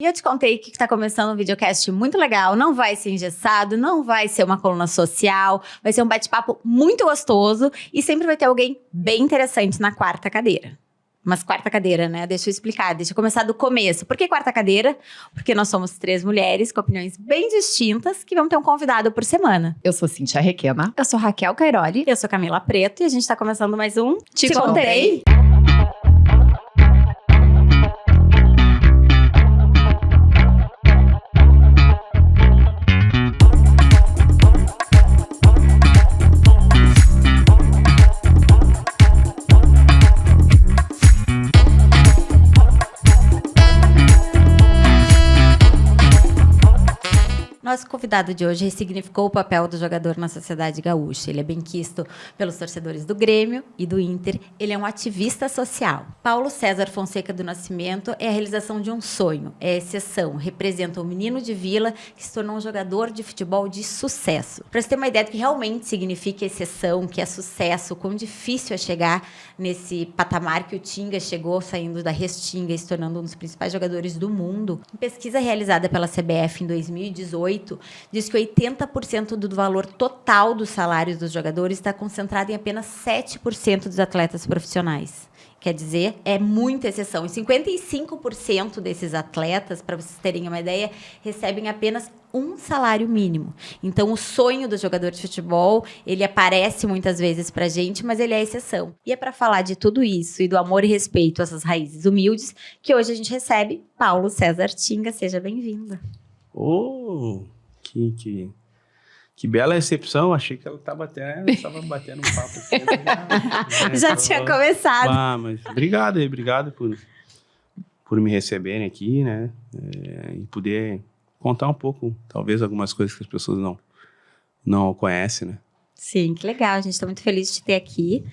E eu te contei que está começando um videocast muito legal, não vai ser engessado, não vai ser uma coluna social, vai ser um bate-papo muito gostoso e sempre vai ter alguém bem interessante na quarta cadeira. Mas quarta cadeira, né? Deixa eu explicar, deixa eu começar do começo. Por que quarta cadeira? Porque nós somos 3 mulheres com opiniões bem distintas que vão ter um convidado por semana. Eu sou Cíntia Requena. Eu sou Raquel Cairoli. Eu sou Camila Preto e a gente está começando mais um Te Contei. Nosso convidado de hoje ressignificou o papel do jogador na sociedade gaúcha. Ele é benquisto pelos torcedores do Grêmio e do Inter. Ele é um ativista social. Paulo César Fonseca do Nascimento é a realização de um sonho. É a exceção. Representa um menino de vila que se tornou um jogador de futebol de sucesso. Para você ter uma ideia do que realmente significa exceção, que é sucesso, quão difícil é chegar nesse patamar que o Tinga chegou, saindo da Restinga e se tornando um dos principais jogadores do mundo. Em pesquisa realizada pela CBF em 2018, diz que 80% do valor total dos salários dos jogadores está concentrado em apenas 7% dos atletas profissionais. Quer dizer, é muita exceção. E 55% desses atletas, para vocês terem uma ideia, recebem apenas um salário mínimo. Então, o sonho do jogador de futebol, ele aparece muitas vezes para a gente, mas ele é exceção. E é para falar de tudo isso e do amor e respeito a essas raízes humildes que hoje a gente recebe Paulo César Tinga. Seja bem-vindo. Oh, que bela recepção. Achei que ela estava batendo um papo. Assim, já tinha começado. Mas obrigado por me receberem aqui, né? E poder contar um pouco, talvez algumas coisas que as pessoas não conhecem, né? Sim, que legal. A gente está muito feliz de te ter aqui.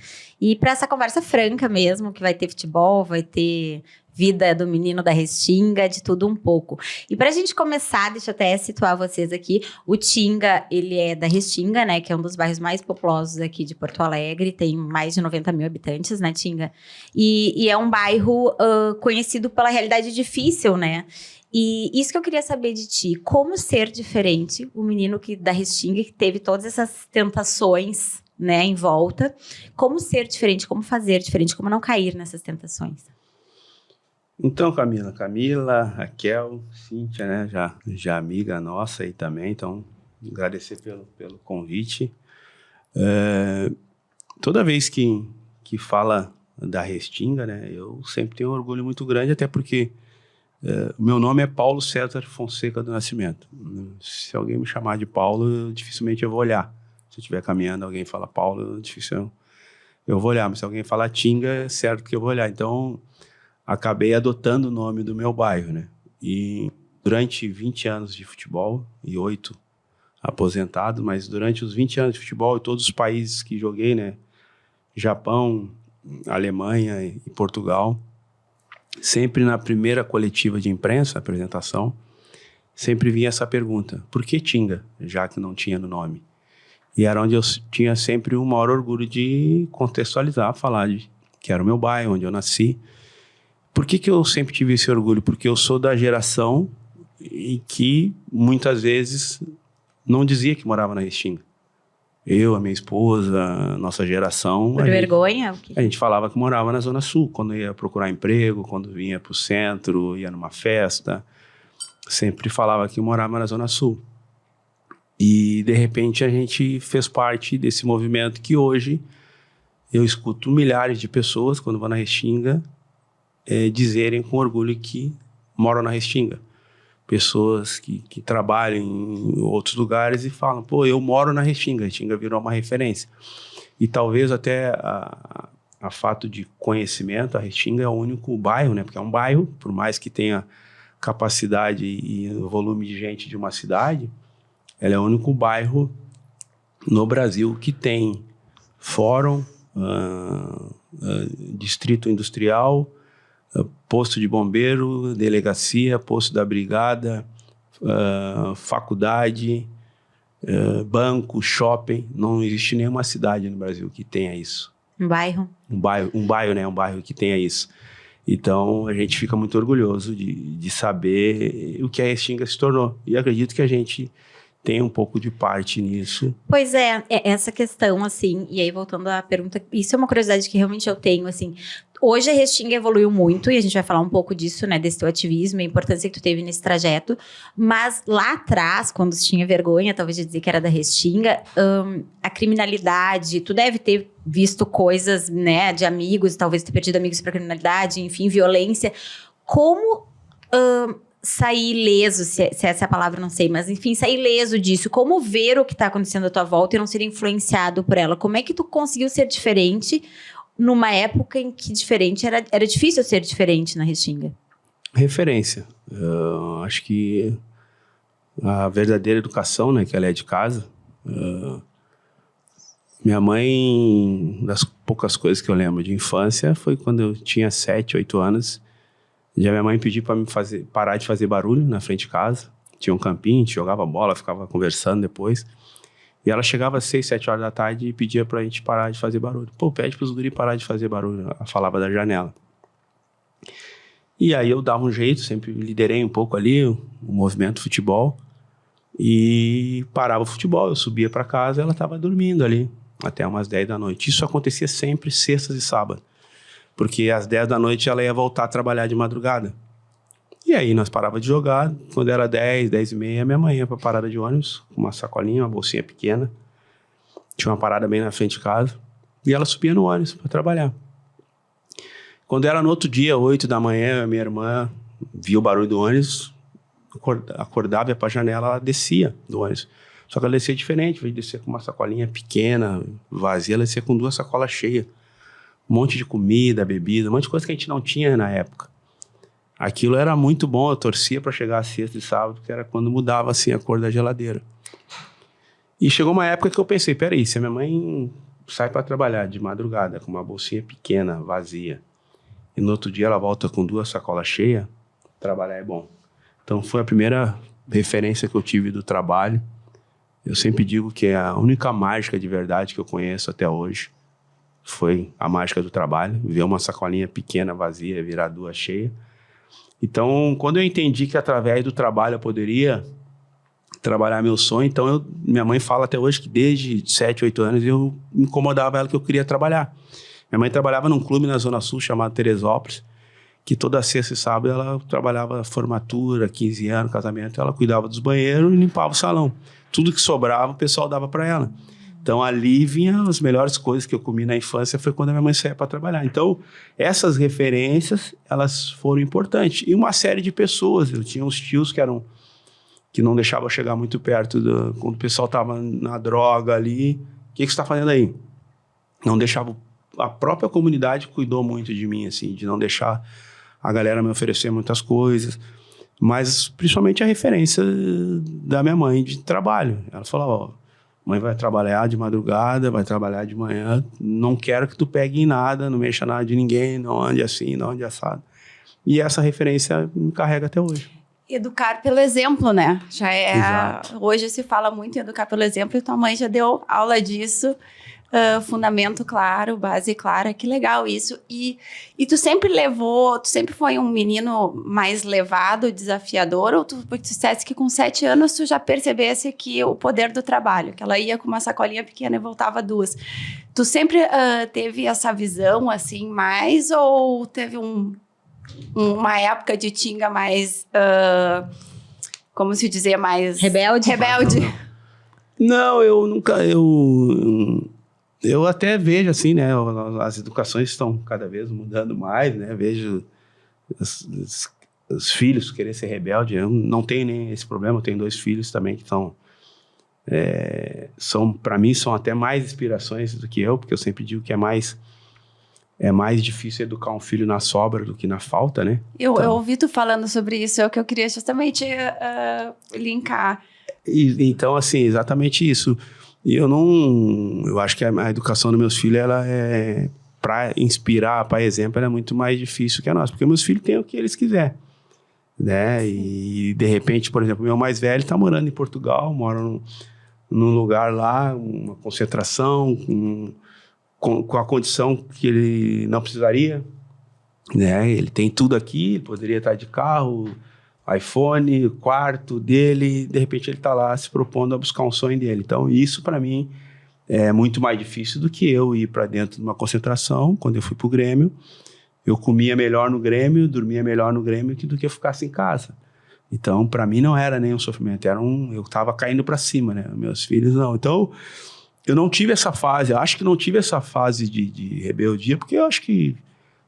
E para essa conversa franca mesmo, que vai ter futebol, vai ter vida do menino da Restinga, de tudo um pouco. E para a gente começar, deixa eu até situar vocês aqui. O Tinga, ele é da Restinga, né? Que é um dos bairros mais populosos aqui de Porto Alegre. Tem mais de 90 mil habitantes, né, Tinga? E é um bairro conhecido pela realidade difícil, né? E isso que eu queria saber de ti, como ser diferente, o menino da Restinga, que teve todas essas tentações, né, em volta, como ser diferente, como fazer diferente, como não cair nessas tentações? Então, Camila, Raquel, Cíntia, né, já amiga nossa aí também, então, agradecer pelo convite. Toda vez que fala da Restinga, né, eu sempre tenho um orgulho muito grande, até porque o meu nome é Paulo César Fonseca do Nascimento. Se alguém me chamar de Paulo, dificilmente eu vou olhar. Se eu estiver caminhando, alguém fala Paulo, difícil eu vou olhar. Mas se alguém falar Tinga, é certo que eu vou olhar. Então, acabei adotando o nome do meu bairro, né? E durante 20 anos de futebol, e 8 aposentado, mas durante os 20 anos de futebol, e todos os países que joguei, né? Japão, Alemanha e Portugal, sempre na primeira coletiva de imprensa, apresentação, sempre vinha essa pergunta: por que Tinga, já que não tinha no nome? E era onde eu tinha sempre o maior orgulho de contextualizar, falar que era o meu bairro, onde eu nasci. Por que eu sempre tive esse orgulho? Porque eu sou da geração em que muitas vezes não dizia que morava na Restinga. Eu, a minha esposa, a nossa geração... Por vergonha? A gente falava que morava na Zona Sul, quando ia procurar emprego, quando vinha para o centro, ia numa festa. Sempre falava que morava na Zona Sul. E, de repente, a gente fez parte desse movimento que hoje eu escuto milhares de pessoas, quando vou na Restinga, dizerem com orgulho que moram na Restinga. Pessoas que trabalham em outros lugares e falam: pô, eu moro na Restinga. A Restinga virou uma referência. E talvez até a fato de conhecimento, a Restinga é o único bairro, né? Porque é um bairro, por mais que tenha capacidade e volume de gente de uma cidade, ela é o único bairro no Brasil que tem fórum, distrito industrial, posto de bombeiro, delegacia, posto da brigada, faculdade, banco, shopping. Não existe nenhuma cidade no Brasil que tenha isso. Um bairro? Um bairro, né? Um bairro que tenha isso. Então, a gente fica muito orgulhoso de saber o que a Restinga se tornou. E acredito que a gente tem um pouco de parte nisso. Pois é essa questão, assim, e aí voltando à pergunta, isso é uma curiosidade que realmente eu tenho, assim, hoje a Restinga evoluiu muito, e a gente vai falar um pouco disso, né, desse teu ativismo, a importância que tu teve nesse trajeto, mas lá atrás, quando se tinha vergonha, talvez, de dizer que era da Restinga, a criminalidade, tu deve ter visto coisas, né, de amigos, talvez ter perdido amigos pra criminalidade, enfim, violência, como sair ileso, se essa é a palavra, não sei, mas enfim, sair ileso disso, como ver o que tá acontecendo à tua volta e não ser influenciado por ela, como é que tu conseguiu ser diferente numa época em que era difícil ser diferente na Restinga? Referência. Acho que a verdadeira educação, né, que ela é de casa. Minha mãe, das poucas coisas que eu lembro de infância, foi quando eu tinha 7, 8 anos. Já minha mãe pediu para parar de fazer barulho na frente de casa. Tinha um campinho, a gente jogava bola, ficava conversando depois. E ela chegava às 6, 7 horas da tarde e pedia pra gente parar de fazer barulho. Pô, pede pros guri parar de fazer barulho. Ela falava da janela. E aí eu dava um jeito, sempre liderei um pouco ali o movimento futebol. E parava o futebol, eu subia pra casa e ela tava dormindo ali até umas 10 da noite. Isso acontecia sempre sextas e sábados. Porque às 10 da noite ela ia voltar a trabalhar de madrugada. E aí nós parava de jogar, quando era 10, 10 e meia, minha mãe ia pra parada de ônibus, com uma sacolinha, uma bolsinha pequena. Tinha uma parada bem na frente de casa. E ela subia no ônibus para trabalhar. Quando era no outro dia, 8 da manhã, minha irmã via o barulho do ônibus, acordava, ia pra janela, ela descia do ônibus. Só que ela descia diferente, veio descer com uma sacolinha pequena, vazia, ela descia com 2 sacolas cheias. Um monte de comida, bebida, um monte de coisa que a gente não tinha na época. Aquilo era muito bom, eu torcia para chegar a sexta e sábado, que era quando mudava assim a cor da geladeira. E chegou uma época que eu pensei, peraí, se a minha mãe sai para trabalhar de madrugada com uma bolsinha pequena, vazia, e no outro dia ela volta com 2 sacolas cheias, trabalhar é bom. Então foi a primeira referência que eu tive do trabalho. Eu sempre digo que é a única mágica de verdade que eu conheço até hoje. Foi a mágica do trabalho, ver uma sacolinha pequena, vazia, virar 2 cheias. Então, quando eu entendi que através do trabalho eu poderia trabalhar meu sonho, então minha mãe fala até hoje que desde 7, 8 anos eu incomodava ela que eu queria trabalhar. Minha mãe trabalhava num clube na Zona Sul chamado Teresópolis, que toda sexta e sábado ela trabalhava formatura, 15 anos, casamento, ela cuidava dos banheiros e limpava o salão. Tudo que sobrava o pessoal dava para ela. Então, ali vinham as melhores coisas que eu comi na infância, foi quando a minha mãe saía para trabalhar. Então, essas referências, elas foram importantes. E uma série de pessoas, eu tinha uns tios que não deixavam eu chegar muito perto, quando o pessoal estava na droga ali. O que você está fazendo aí? Não deixava, a própria comunidade cuidou muito de mim, assim, de não deixar a galera me oferecer muitas coisas. Mas, principalmente, a referência da minha mãe de trabalho. Ela falava, ó, mãe vai trabalhar de madrugada, vai trabalhar de manhã, não quero que tu pegue em nada, não mexa nada de ninguém, não ande assim, não ande assado. E essa referência me carrega até hoje. Educar pelo exemplo, né? Já é... Exato. Hoje se fala muito em educar pelo exemplo e tua mãe já deu aula disso. Fundamento claro, base clara, que legal isso. E tu sempre foi um menino mais levado, desafiador, ou tu dissesse que com 7 anos tu já percebesse que o poder do trabalho, que ela ia com uma sacolinha pequena e voltava 2. Tu sempre teve essa visão assim mais, ou teve uma época de tinga mais, como se dizia, mais... Rebelde? Não, eu nunca... Eu até vejo assim, né? As educações estão cada vez mudando mais, né? Vejo os filhos querer ser rebelde. Eu não tenho nem esse problema. Eu tenho 2 filhos também que para mim, são até mais inspirações do que eu, porque eu sempre digo que é mais difícil educar um filho na sobra do que na falta, né? Eu ouvi tu falando sobre isso, é o que eu queria justamente linkar. Então, assim, exatamente isso. E eu acho que a educação dos meus filhos, ela é, para inspirar, para exemplo, ela é muito mais difícil que a nossa, porque meus filhos têm o que eles quiserem, né? Sim. E, de repente, por exemplo, o meu mais velho está morando em Portugal, mora num lugar lá, uma concentração, com a condição que ele não precisaria. né? Ele tem tudo aqui, ele poderia estar de carro, iPhone, quarto dele, de repente ele está lá se propondo a buscar um sonho dele. Então, isso para mim é muito mais difícil do que eu ir para dentro de uma concentração. Quando eu fui para o Grêmio, eu comia melhor no Grêmio, dormia melhor no Grêmio do que eu ficasse em casa. Então, para mim não era nenhum sofrimento, eu estava caindo para cima, né? Meus filhos não. Então, eu não tive essa fase, eu acho que não tive essa fase de rebeldia, porque eu acho que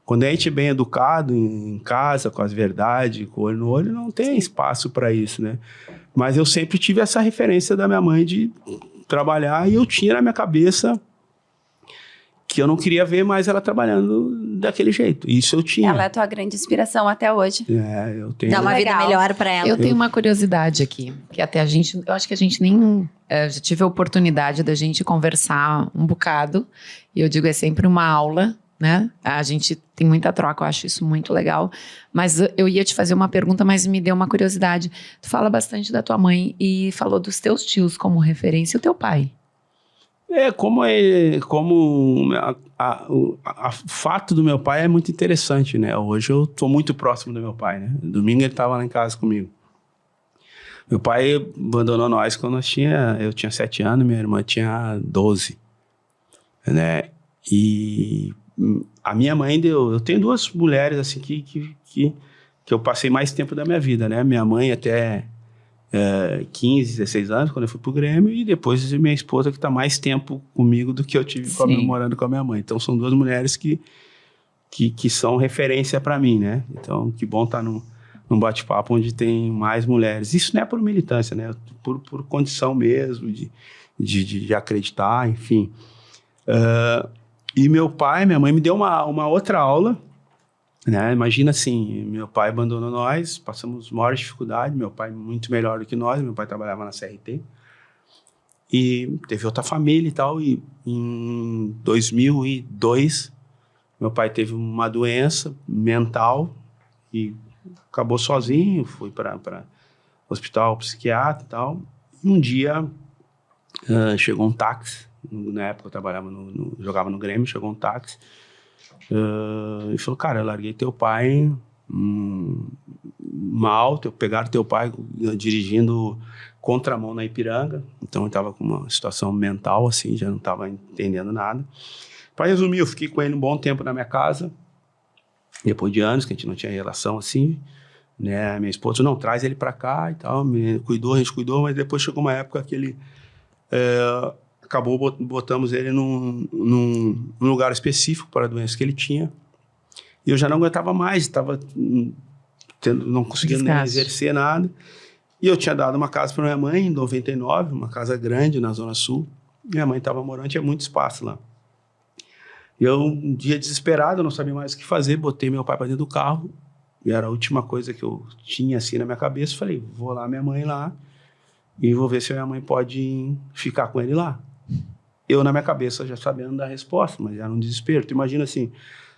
quando a gente é bem educado em casa, com as verdades, com o olho no olho, não tem espaço para isso, né? Mas eu sempre tive essa referência da minha mãe de trabalhar, e eu tinha na minha cabeça que eu não queria ver mais ela trabalhando daquele jeito. Isso eu tinha. Ela é a tua grande inspiração até hoje. Eu tenho. Dá uma vida Legal. melhor para ela. Eu tenho uma curiosidade aqui, que até eu acho que a gente nem já tive a oportunidade da gente conversar um bocado, e eu digo, é sempre uma aula, né? A gente tem muita troca, eu acho isso muito legal, mas eu ia te fazer uma pergunta, mas me deu uma curiosidade. Tu fala bastante da tua mãe e falou dos teus tios como referência, e o teu pai? O fato do meu pai é muito interessante, né? Hoje eu estou muito próximo do meu pai, né? Domingo ele estava lá em casa comigo. Meu pai abandonou nós quando eu tinha 7 anos, minha irmã tinha 12, né? E a minha mãe eu tenho 2 mulheres assim que eu passei mais tempo da minha vida, né? Minha mãe até 15, 16 anos, quando eu fui pro Grêmio, e depois minha esposa, que está mais tempo comigo do que eu tive morando com a minha mãe. Então, são 2 mulheres que são referência para mim, né? Então, que bom estar num bate-papo onde tem mais mulheres. Isso não é por militância, né? Por condição mesmo, de acreditar, enfim. E minha mãe me deu uma outra aula, né? Imagina assim, meu pai abandonou nós, passamos maiores dificuldades, meu pai muito melhor do que nós, meu pai trabalhava na CRT, e teve outra família e tal, e em 2002, meu pai teve uma doença mental e acabou sozinho, fui para hospital psiquiatra e tal, e um dia chegou um táxi, na época eu trabalhava jogava no Grêmio, chegou um táxi, e falou, cara, eu larguei teu pai mal, pegaram teu pai dirigindo contramão na Ipiranga, então eu estava com uma situação mental assim, já não estava entendendo nada. Para resumir, eu fiquei com ele um bom tempo na minha casa, depois de anos que a gente não tinha relação assim, né? Minha esposa, não, traz ele para cá e tal, a gente cuidou, mas depois chegou uma época que ele botamos ele num lugar específico para a doença que ele tinha. E eu já não aguentava mais, não conseguia nem exercer nada. E eu tinha dado uma casa para minha mãe em 99, uma casa grande na Zona Sul. Minha mãe estava morando, tinha muito espaço lá. E eu, um dia desesperado, não sabia mais o que fazer, botei meu pai para dentro do carro. E era a última coisa que eu tinha assim na minha cabeça. Falei, vou lá, minha mãe lá, e vou ver se a minha mãe pode ficar com ele lá. Eu, na minha cabeça, já sabendo da resposta, mas era um desespero. Tu imagina assim,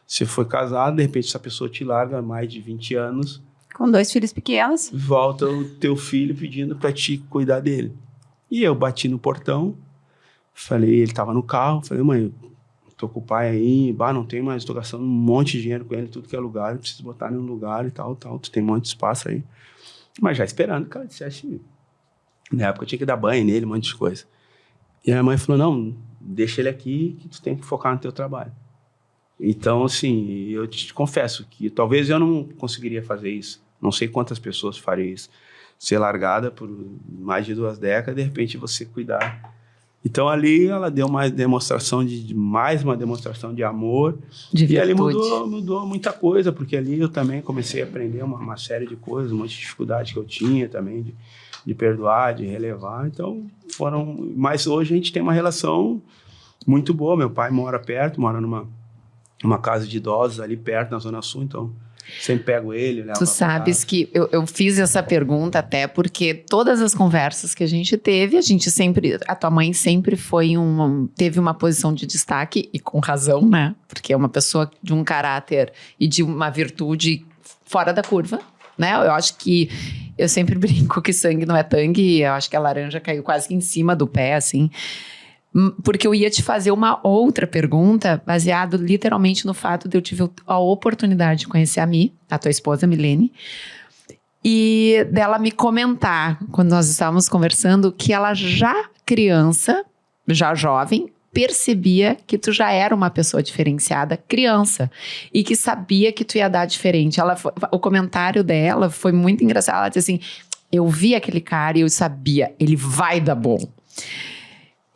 você foi casado, de repente essa pessoa te larga há mais de 20 anos. Com 2 filhos pequenos. Volta o teu filho pedindo para ti cuidar dele. E eu bati no portão, falei, ele estava no carro, falei, mãe, tô com o pai aí, não tem mais, tô gastando um monte de dinheiro com ele, tudo que é lugar, eu preciso botar em um lugar e tal, tu tem um monte de espaço aí. Mas já esperando que ela dissesse, na época eu tinha que dar banho nele, um monte de coisa. E a minha mãe falou, não, deixa ele aqui que tu tem que focar no teu trabalho. Então, assim, eu te confesso que talvez eu não conseguiria fazer isso. Não sei quantas pessoas fariam isso. Ser largada por mais de 2 décadas, de repente você cuidar. Então, ali ela deu mais uma demonstração de amor. De e ali virtude. mudou muita coisa, porque ali eu também comecei a aprender uma série de coisas, um monte de dificuldade que eu tinha também, de perdoar, de relevar. Então, mas hoje a gente tem uma relação muito boa. Meu pai mora perto, mora numa casa de idosos ali perto, na Zona Sul, então sempre pego ele. Tu sabes que eu fiz essa pergunta até porque todas as conversas que a gente teve, a tua mãe sempre teve uma posição de destaque, e com razão, né? Porque é uma pessoa de um caráter e de uma virtude fora da curva, né? Eu acho que eu sempre brinco que sangue não é tangue, eu acho que a laranja caiu quase que em cima do pé, assim. Porque eu ia te fazer uma outra pergunta, baseado literalmente no fato de eu tive a oportunidade de conhecer a Mi, a tua esposa, Milene, e dela me comentar, quando nós estávamos conversando, que ela já criança, já jovem, percebia que tu já era uma pessoa diferenciada, criança, e que sabia que tu ia dar diferente. O comentário dela foi muito engraçado. Ela disse assim, eu vi aquele cara e eu sabia, ele vai dar bom.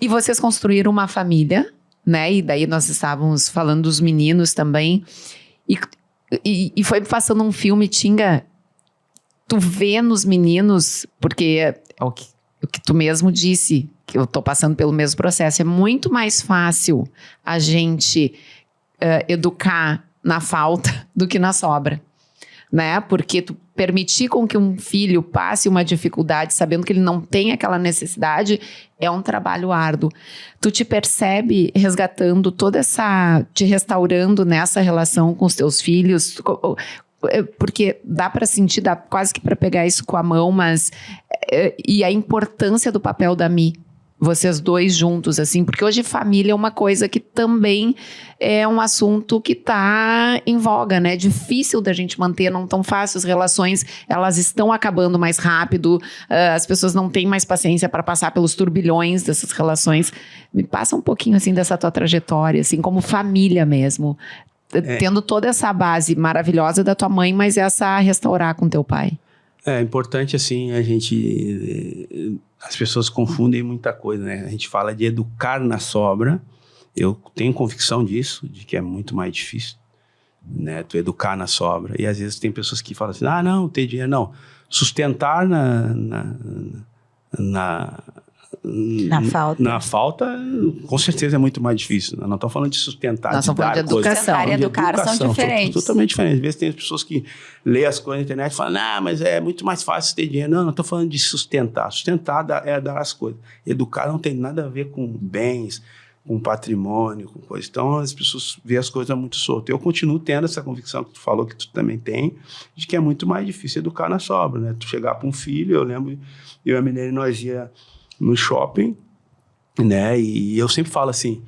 E vocês construíram uma família, né? E daí nós estávamos falando dos meninos também. E foi passando um filme, Tinga, tu vê nos meninos, porque é o que tu mesmo disse, que eu tô passando pelo mesmo processo, é muito mais fácil a gente educar na falta do que na sobra, né? Porque tu permitir com que um filho passe uma dificuldade sabendo que ele não tem aquela necessidade é um trabalho árduo. Tu te percebe resgatando te restaurando nessa relação com os teus filhos, porque dá para sentir, dá quase que para pegar isso com a mão, mas e a importância do papel da Mi, vocês dois juntos, assim, porque hoje família é uma coisa que também é um assunto que está em voga, né? Difícil da gente manter, não tão fácil, as relações, elas estão acabando mais rápido, as pessoas não têm mais paciência para passar pelos turbilhões dessas relações. Me passa um pouquinho, assim, dessa tua trajetória, assim, como família mesmo, tendo toda essa base maravilhosa da tua mãe, mas essa restaurar com teu pai. É importante, assim, as pessoas confundem muita coisa, né? A gente fala de educar na sobra. Eu tenho convicção disso, de que é muito mais difícil, né? Tu educar na sobra. E às vezes tem pessoas que falam assim, não, ter dinheiro, não. Sustentar na falta, com certeza é muito mais difícil. Nós não estamos falando de sustentar, nós estamos falando de educação. Sustentar e educar são diferentes. Totalmente diferentes. Às vezes tem pessoas que lêem as coisas na internet e falam, mas é muito mais fácil ter dinheiro. Não estou falando de sustentar. Sustentar é dar as coisas. Educar não tem nada a ver com bens, com patrimônio, com coisa. Então as pessoas veem as coisas muito soltas. Eu continuo tendo essa convicção que tu falou, que tu também tem, de que é muito mais difícil educar na sobra, né? Tu chegar para um filho, eu lembro, eu e a Milene, nós ia no shopping, né? E eu sempre falo assim,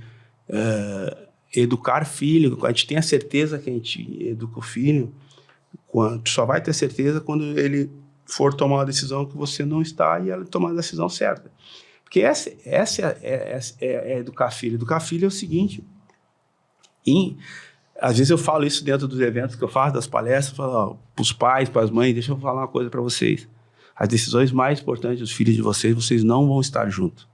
educar filho, a gente tem a certeza que a gente educa o filho, tu só vai ter certeza quando ele for tomar uma decisão que você não está e ela tomar a decisão certa. Porque essa é educar filho. Educar filho é o seguinte, às vezes eu falo isso dentro dos eventos que eu faço, das palestras, eu falo para os pais, para as mães, deixa eu falar uma coisa para vocês. As decisões mais importantes dos filhos de vocês não vão estar juntos.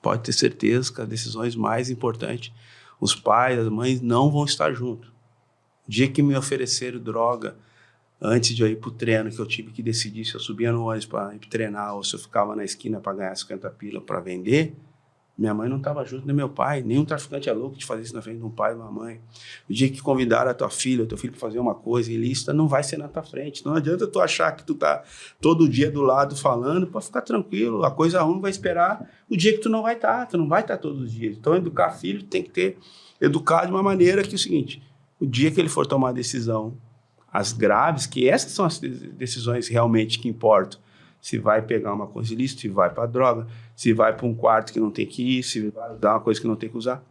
Pode ter certeza que as decisões mais importantes, os pais, as mães não vão estar juntos. O dia que me ofereceram droga, antes de eu ir para o treino, que eu tive que decidir se eu subia no ônibus para ir treinar ou se eu ficava na esquina para ganhar 50 pila para vender, minha mãe não estava junto, nem meu pai, nenhum traficante é louco de fazer isso na frente de um pai e uma mãe. O dia que convidaram a tua filha, o teu filho para fazer uma coisa ilícita, não vai ser na tua frente. Não adianta tu achar que tu tá todo dia do lado falando, para ficar tranquilo, a coisa ruim vai esperar o dia que tu não vai estar todos os dias. Então, educar filho tem que educar de uma maneira que é o seguinte, o dia que ele for tomar a decisão, as graves, que essas são as decisões realmente que importam, se vai pegar uma coisa ilícita, se vai para droga, se vai para um quarto que não tem que ir, se vai usar uma coisa que não tem que usar.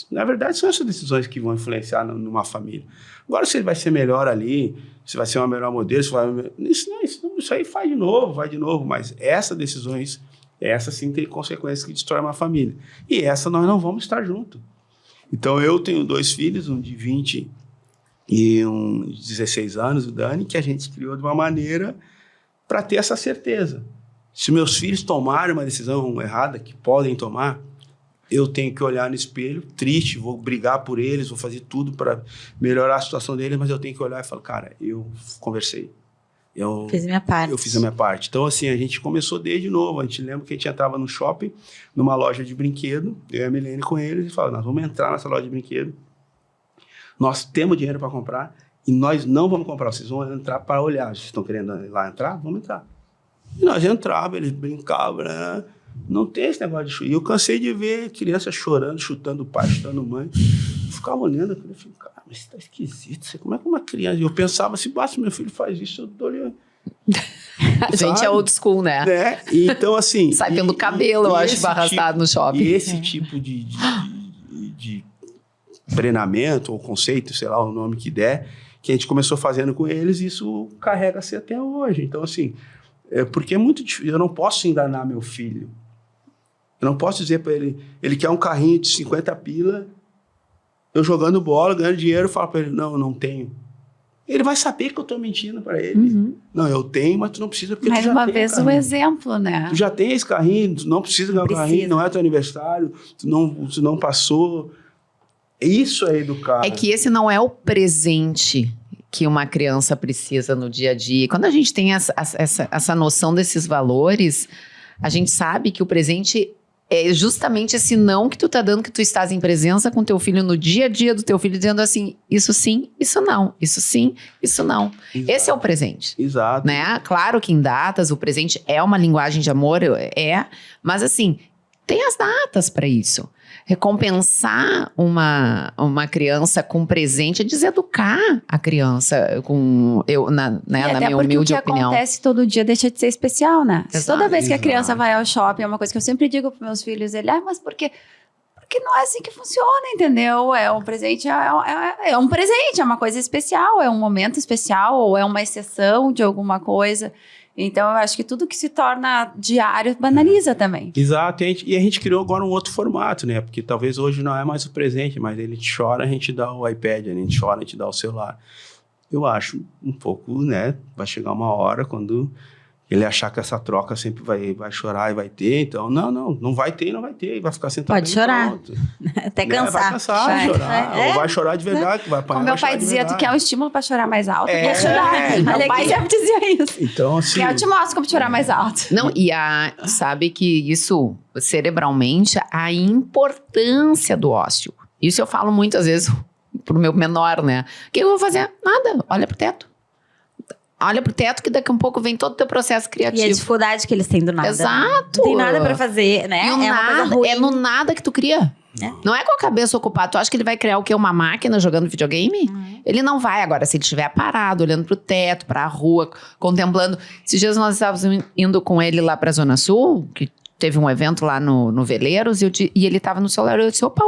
Na verdade, são essas decisões que vão influenciar numa família. Agora, se ele vai ser melhor ali, se vai ser uma melhor modelo, isso aí vai de novo, mas essas decisões, essa sim tem consequências que destroem uma família. E essa nós não vamos estar juntos. Então, eu tenho 2 filhos, um de 20 e um de 16 anos, o Dani, que a gente criou de uma maneira para ter essa certeza. Se meus filhos tomarem uma decisão errada, que podem tomar, eu tenho que olhar no espelho, triste, vou brigar por eles, vou fazer tudo para melhorar a situação deles, mas eu tenho que olhar e falar, cara, eu conversei. Eu fiz a minha parte. Então, assim, a gente começou desde novo. A gente lembra que a gente entrava no shopping, numa loja de brinquedo, eu e a Milene com eles, e falava, nós vamos entrar nessa loja de brinquedo, nós temos dinheiro para comprar, e nós não vamos comprar, vocês vão entrar para olhar. Vocês estão querendo ir lá entrar? Vamos entrar. E nós entrávamos, eles brincavam, né? Não tem esse negócio de chute. E eu cansei de ver criança chorando, chutando o pai, chutando a mãe. Eu ficava olhando, eu falei, cara, mas isso tá esquisito. Como é que uma criança... Eu pensava, se basta meu filho faz isso, eu dou-lhe A gente Sabe? é old school, né? Né? E, então, assim... Sai pelo cabelo, eu acho, esse arrastado no shopping. E esse tipo de treinamento ou conceito, sei lá o nome que der, que a gente começou fazendo com eles, isso carrega-se até hoje. Então, assim, porque é muito difícil. Eu não posso enganar meu filho. Eu não posso dizer para ele quer um carrinho de 50 pila, eu jogando bola, ganhando dinheiro, eu falo para ele, não, eu não tenho. Ele vai saber que eu tô mentindo para ele. Uhum. Não, eu tenho, mas tu não precisa, porque Mais tu já uma tem vez, carrinho. o exemplo, né? Tu já tem esse carrinho, tu não precisa ganhar o carrinho, não é teu aniversário, tu não passou. Isso é educar. É que esse não é o presente que uma criança precisa no dia a dia. Quando a gente tem essa noção desses valores, a gente sabe que o presente é justamente esse não que tu tá dando, que tu estás em presença com teu filho no dia a dia do teu filho, dizendo assim, isso sim, isso não, isso sim, isso não. Exato. Esse é o presente. Exato. Né? Claro que em datas o presente é uma linguagem de amor, mas assim, tem as datas para isso. Recompensar uma criança com presente é deseducar a criança, na minha humilde opinião. O que opinião. acontece todo dia deixa de ser especial, né? Se Exato. toda vez que a criança Exato. vai ao shopping, é uma coisa que eu sempre digo para meus filhos, mas por quê? Porque não é assim que funciona, entendeu? É um presente, é um presente, é uma coisa especial, é um momento especial, ou é uma exceção de alguma coisa. Então, eu acho que tudo que se torna diário banaliza também. Exato, e a gente criou agora um outro formato, né? Porque talvez hoje não é mais o presente, mas ele chora, a gente dá o iPad, a gente chora, a gente dá o celular. Eu acho um pouco, né? Vai chegar uma hora quando ele achar que essa troca sempre vai chorar e vai ter. Então, não vai ter e não vai ter. E vai ficar sentado. Pode chorar. Até cansar. Vai cansar, vai chorar. Ou vai chorar de verdade, que vai apanhar. Como meu pai dizia, tu quer um estímulo para chorar mais alto? Quer chorar. Meu pai sempre dizia isso. Então, assim... Eu te mostro como chorar mais alto. Não, sabe que isso, cerebralmente, a importância do ócio. Isso eu falo muitas vezes pro meu menor, né? O que eu vou fazer? Nada, olha pro teto. Olha pro teto que daqui a um pouco vem todo o teu processo criativo. E a dificuldade que eles têm do nada. Exato. Não tem nada pra fazer, né? E É uma coisa ruim. é no nada que tu cria. É. Não é com a cabeça ocupada. Tu acha que ele vai criar o quê? Uma máquina jogando videogame? Ele não vai. Agora, se ele estiver parado, olhando pro teto, pra rua, contemplando. Esses dias nós estávamos indo com ele lá pra Zona Sul, que teve um evento lá no Veleiros, e ele tava no celular. Eu disse, opa.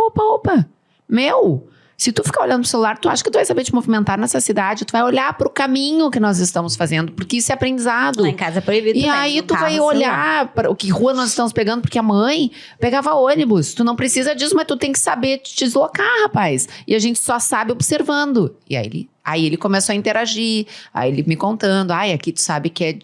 Meu... Se tu ficar olhando pro celular, tu acha que tu vai saber te movimentar nessa cidade? Tu vai olhar pro caminho que nós estamos fazendo, porque isso é aprendizado. Lá em casa é proibido E também, aí no tu carro, vai celular. olhar para o que rua nós estamos pegando, porque a mãe pegava ônibus. Tu não precisa disso, mas tu tem que saber te deslocar, rapaz. E a gente só sabe observando. E aí ele começou a interagir, aí ele me contando, aqui tu sabe que é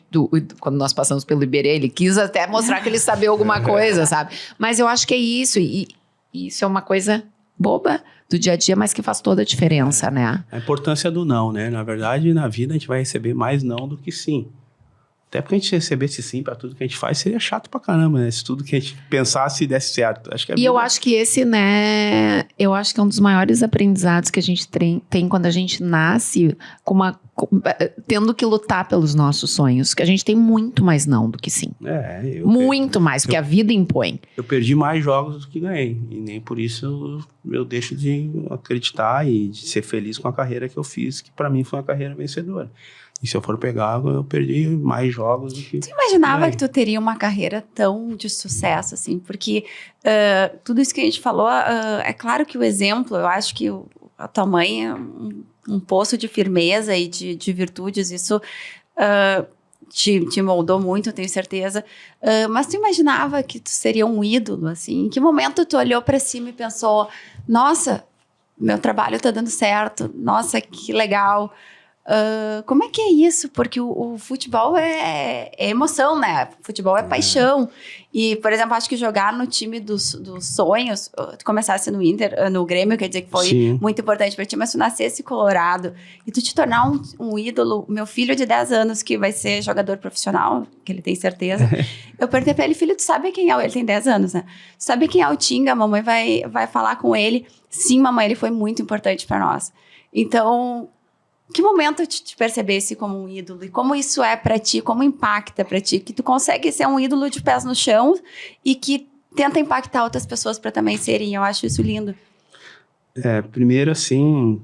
quando nós passamos pelo Iberê, ele quis até mostrar que ele sabia alguma coisa, sabe? Mas eu acho que é isso, e isso é uma coisa boba do dia a dia, mas que faz toda a diferença, né? A importância do não, né? Na verdade, na vida a gente vai receber mais não do que sim. Até porque a gente recebesse sim pra tudo que a gente faz, seria chato pra caramba, né? Se tudo que a gente pensasse desse certo. Acho que E eu acho que esse, né? Eu acho que é um dos maiores aprendizados que a gente tem quando a gente nasce tendo que lutar pelos nossos sonhos. Que a gente tem muito mais não do que sim. Muito mais, porque a vida impõe. Eu perdi mais jogos do que ganhei. E nem por isso eu deixo de acreditar e de ser feliz com a carreira que eu fiz, que pra mim foi uma carreira vencedora. E se eu for pegar, eu perdi mais jogos do que... Tu imaginava que tu teria uma carreira tão de sucesso, assim? Porque tudo isso que a gente falou, é claro que o exemplo, eu acho que a tua mãe é um poço de firmeza e de virtudes, isso te moldou muito, eu tenho certeza. Mas tu imaginava que tu seria um ídolo, assim? Em que momento tu olhou pra cima e pensou, nossa, meu trabalho tá dando certo, nossa, que legal... como é que é isso? Porque o futebol é emoção, né? O futebol é paixão. E, por exemplo, acho que jogar no time dos sonhos, tu começasse no Inter, no Grêmio, quer dizer que foi Sim. muito importante pra ti, mas tu nascesse colorado e tu te tornar um ídolo. Meu filho de 10 anos, que vai ser jogador profissional, que ele tem certeza, eu perguntei pra ele, filho, tu sabe quem é? Ele tem 10 anos, né? Tu sabe quem é o Tinga? A mamãe vai falar com ele. Sim, mamãe, ele foi muito importante pra nós. Então... Que momento te percebesse como um ídolo? E como isso é pra ti? Como impacta pra ti? Que tu consegue ser um ídolo de pés no chão e que tenta impactar outras pessoas pra também serem. Eu acho isso lindo. Primeiro, assim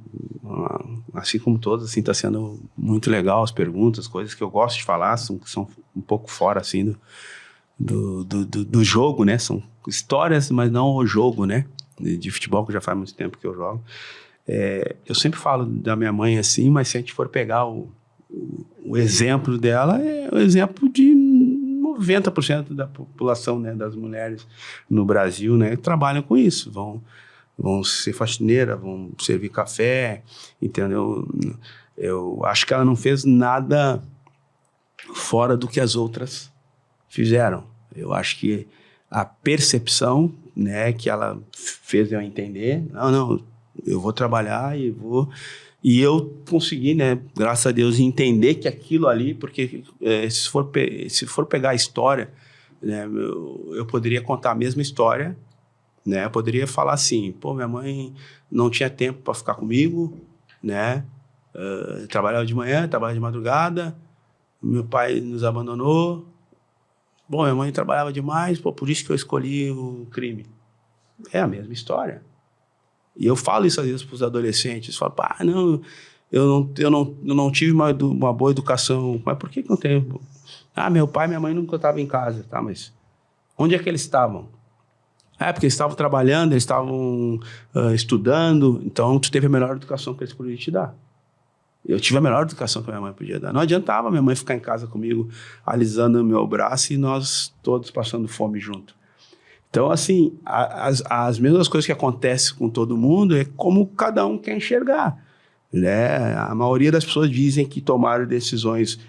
como todos, assim, tá sendo muito legal as perguntas, coisas que eu gosto de falar, são um pouco fora, assim, do jogo, né? São histórias, mas não o jogo, né? De futebol, que já faz muito tempo que eu jogo. Eu sempre falo da minha mãe assim, mas se a gente for pegar o exemplo dela, é o exemplo de 90% da população, né, das mulheres no Brasil, né, trabalham com isso, vão ser faxineira, vão servir café, entendeu? Eu acho que ela não fez nada fora do que as outras fizeram. Eu acho que a percepção, né, que ela fez eu entender, não, eu vou trabalhar e eu consegui, né, graças a Deus, entender que aquilo ali, porque se for pegar a história, né, eu poderia contar a mesma história, né, eu poderia falar assim, minha mãe não tinha tempo para ficar comigo, né, trabalhava de manhã, trabalhava de madrugada, meu pai nos abandonou, minha mãe trabalhava demais, por isso que eu escolhi o crime. É a mesma história. E eu falo isso às vezes para os adolescentes. Falo, eu não tive uma boa educação. Mas por que não tenho? Meu pai e minha mãe nunca estavam em casa. Tá, mas onde é que eles estavam? Porque eles estavam trabalhando, eles estavam estudando. Então, tu teve a melhor educação que eles podiam te dar. Eu tive a melhor educação que a minha mãe podia dar. Não adiantava minha mãe ficar em casa comigo, alisando o meu braço e nós todos passando fome junto. Então, assim, as mesmas coisas que acontecem com todo mundo é como cada um quer enxergar, né? A maioria das pessoas dizem que tomaram decisões.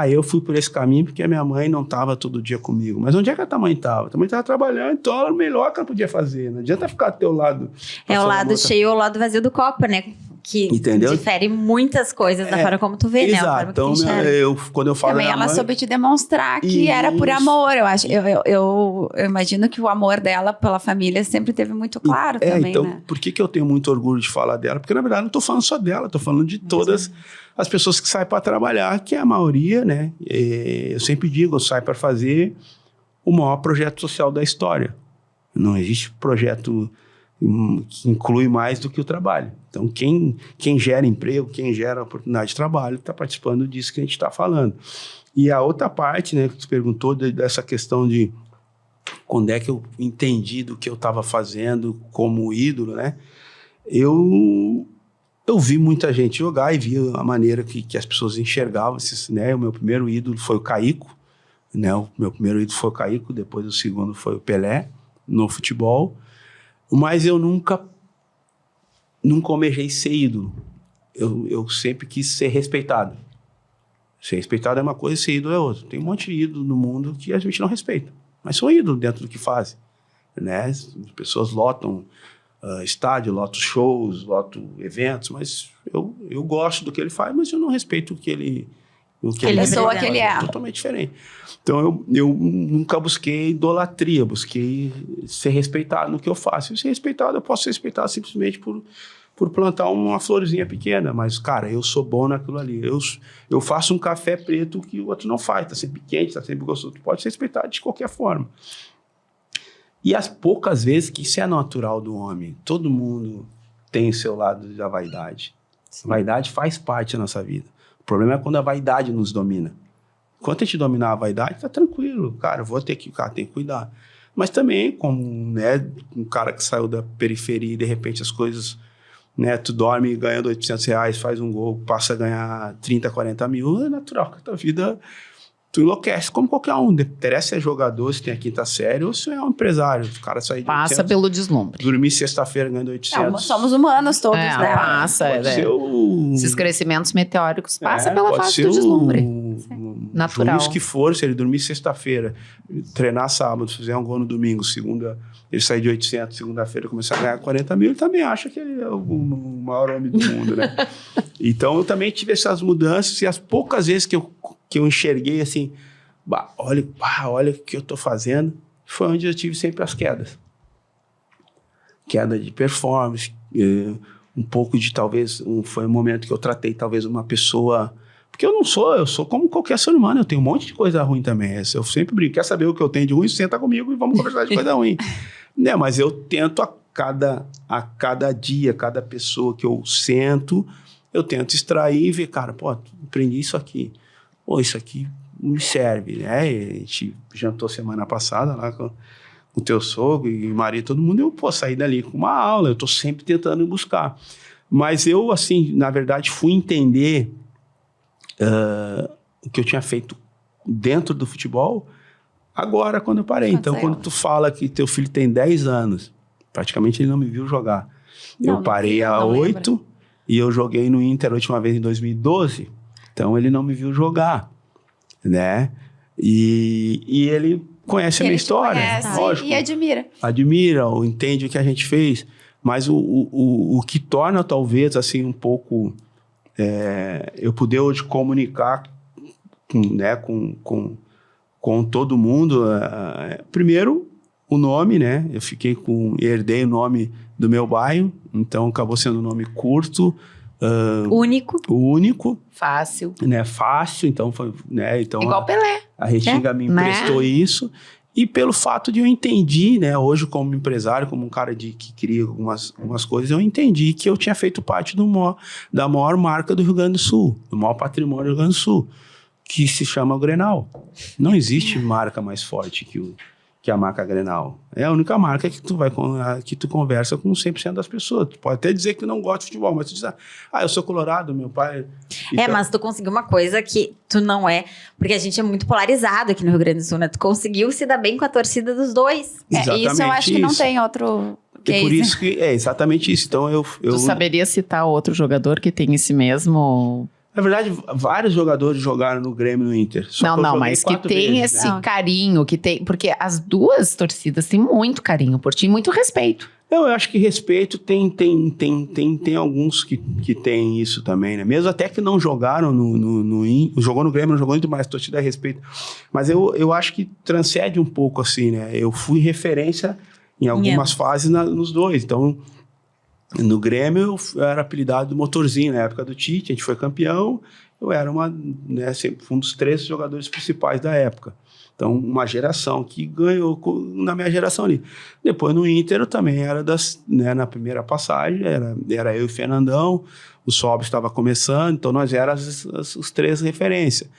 Eu fui por esse caminho porque a minha mãe não estava todo dia comigo. Mas onde é que a tua mãe estava? A tua mãe estava trabalhando, então era o melhor que ela podia fazer. Não adianta ficar ao teu lado. É o lado cheio ou o lado vazio do copo, né? Que entendeu? difere muitas coisas da forma como tu vê, exato. né? A forma então, quando eu falo também ela mãe, soube te demonstrar que era por amor. Eu acho, eu imagino que o amor dela pela família sempre teve muito claro também, então, né? Por que eu tenho muito orgulho de falar dela? Porque, na verdade, não estou falando só dela, estou falando de todas as pessoas que saem para trabalhar, que é a maioria, né? Eu sempre digo, eu saio para fazer o maior projeto social da história. Não existe projeto que inclui mais do que o trabalho. Então, quem gera emprego, quem gera oportunidade de trabalho, está participando disso que a gente está falando. E a outra parte, né, que você perguntou, dessa questão de quando é que eu entendi do que eu estava fazendo como ídolo, né? Eu vi muita gente jogar e vi a maneira que as pessoas enxergavam, né? O meu primeiro ídolo foi o Caíco, né? Depois o segundo foi o Pelé, no futebol. Mas eu nunca almejei ser ídolo. Eu sempre quis ser respeitado. Ser respeitado é uma coisa, ser ídolo é outra. Tem um monte de ídolo no mundo que a gente não respeita. Mas são ídolos dentro do que fazem. Né? As pessoas lotam estádio, lotam shows, lotam eventos, mas eu gosto do que ele faz, mas eu não respeito o que ele... Ele é só aquele totalmente diferente. Então, eu nunca busquei idolatria, busquei ser respeitado no que eu faço. E ser respeitado, eu posso ser respeitado simplesmente por plantar uma florzinha pequena. Mas, cara, eu sou bom naquilo ali. Eu faço um café preto que o outro não faz. Está sempre quente, está sempre gostoso. Tu pode ser respeitado de qualquer forma. E as poucas vezes que isso é natural do homem, todo mundo tem o seu lado da vaidade. Sim. A vaidade faz parte da nossa vida. O problema é quando a vaidade nos domina. Enquanto a gente dominar a vaidade, tá tranquilo. Cara, tem que cuidar. Mas também, como, né, um cara que saiu da periferia e de repente as coisas, né, tu dorme ganhando R$800, faz um gol, passa a ganhar 30, 40 mil, é natural que a tua vida, tu enlouquece como qualquer um. Interessa se é jogador, se tem a quinta série ou se é um empresário. O cara sai de passa 800, pelo deslumbre. Dormir sexta-feira ganhando 800. Não, somos humanos todos, né? Passa. Esses crescimentos meteóricos passa pela fase do deslumbre. Natural. Juiz que for, se ele dormir sexta-feira, treinar sábado, fizer um gol no domingo, segunda, ele sair de 800, segunda-feira começar a ganhar 40 mil, ele também acha que ele é o maior homem do mundo, né? Então, eu também tive essas mudanças e as poucas vezes que eu enxerguei assim, olha o que eu estou fazendo, foi onde eu tive sempre as quedas. Queda de performance, um pouco de talvez, foi um momento que eu tratei talvez uma pessoa... Porque eu sou como qualquer ser humano, eu tenho um monte de coisa ruim também. Eu sempre brinco, quer saber o que eu tenho de ruim? Senta comigo e vamos conversar de coisa ruim. Né, mas eu tento a cada dia, cada pessoa que eu sento, eu tento extrair e ver, cara, pô, aprendi isso aqui. Pô, isso aqui me serve, né? A gente jantou semana passada lá com o teu sogro e Maria, todo mundo, eu saí dali com uma aula, eu tô sempre tentando buscar. Mas eu, assim, na verdade, fui entender o que eu tinha feito dentro do futebol agora, quando eu parei. Então, quando tu fala que teu filho tem 10 anos, praticamente ele não me viu jogar. Não, eu parei há 8 e eu joguei no Inter a última vez em 2012, então ele não me viu jogar, né? E ele conhece a minha história. Conhece, lógico. E admira. Admira, ou entende o que a gente fez. Mas o que torna, talvez, assim, um pouco... eu poder hoje comunicar com todo mundo. Primeiro, o nome, né? Eu herdei o nome do meu bairro, então acabou sendo um nome curto. Único. Fácil. Né? Fácil, então foi... Né? Então, Igual Pelé. A Restinga me emprestou isso. E pelo fato de eu entendi, né, hoje como empresário, como um cara que cria algumas coisas, eu entendi que eu tinha feito parte da maior marca do Rio Grande do Sul, do maior patrimônio do Rio Grande do Sul, que se chama o Grenal. Não existe marca mais forte que a marca Grenal. É a única marca que tu conversa com 100% das pessoas. Tu pode até dizer que tu não gosta de futebol, mas tu diz, eu sou colorado, meu pai... Mas tu conseguiu uma coisa que tu não é, porque a gente é muito polarizado aqui no Rio Grande do Sul, né? Tu conseguiu se dar bem com a torcida dos dois. Exatamente isso eu acho que não tem outro case. E por isso que é exatamente isso. Então Tu saberia citar outro jogador que tem esse mesmo... Na verdade, vários jogadores jogaram no Grêmio e no Inter. Não, mas que tem esse carinho, que tem... Porque as duas torcidas têm muito carinho por ti, muito respeito. Eu acho que respeito tem alguns que tem isso também, né? Mesmo até que não jogaram no Inter, jogou no Grêmio, não jogou no Inter, mas a torcida é respeito. Mas eu acho que transcende um pouco assim, né? Eu fui referência em algumas fases nos dois, então... No Grêmio, eu era apelidado do Motorzinho, na época do Tite, a gente foi campeão, eu era um dos 3 jogadores principais da época. Então, uma geração que ganhou na minha geração ali. Depois, no Inter, eu também era na primeira passagem, era eu e o Fernandão, o Sobis estava começando, então nós éramos os 3 referências.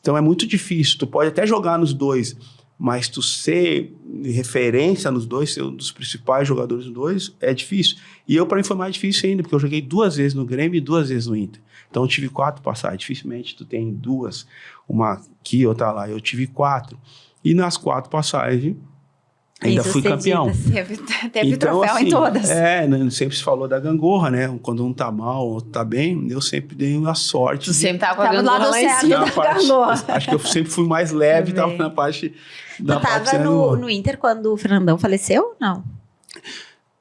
Então, é muito difícil, tu pode até jogar nos dois, mas tu ser referência nos dois, ser um dos principais jogadores nos dois, é difícil. E para mim foi mais difícil ainda, porque eu joguei 2 vezes no Grêmio e 2 vezes no Inter. Então eu tive 4 passagens. Dificilmente tu tem 2, uma aqui, outra lá. Eu tive 4. E nas 4 passagens, ainda fui campeão. Teve então, troféu em todas. Sempre se falou da gangorra, né? Quando um tá mal, o outro tá bem, eu sempre dei a sorte. Tu sempre tava com a gangorra lá em cima. Acho que eu sempre fui mais leve, tava na parte da parte... Tu tava no Inter quando o Fernandão faleceu? Não.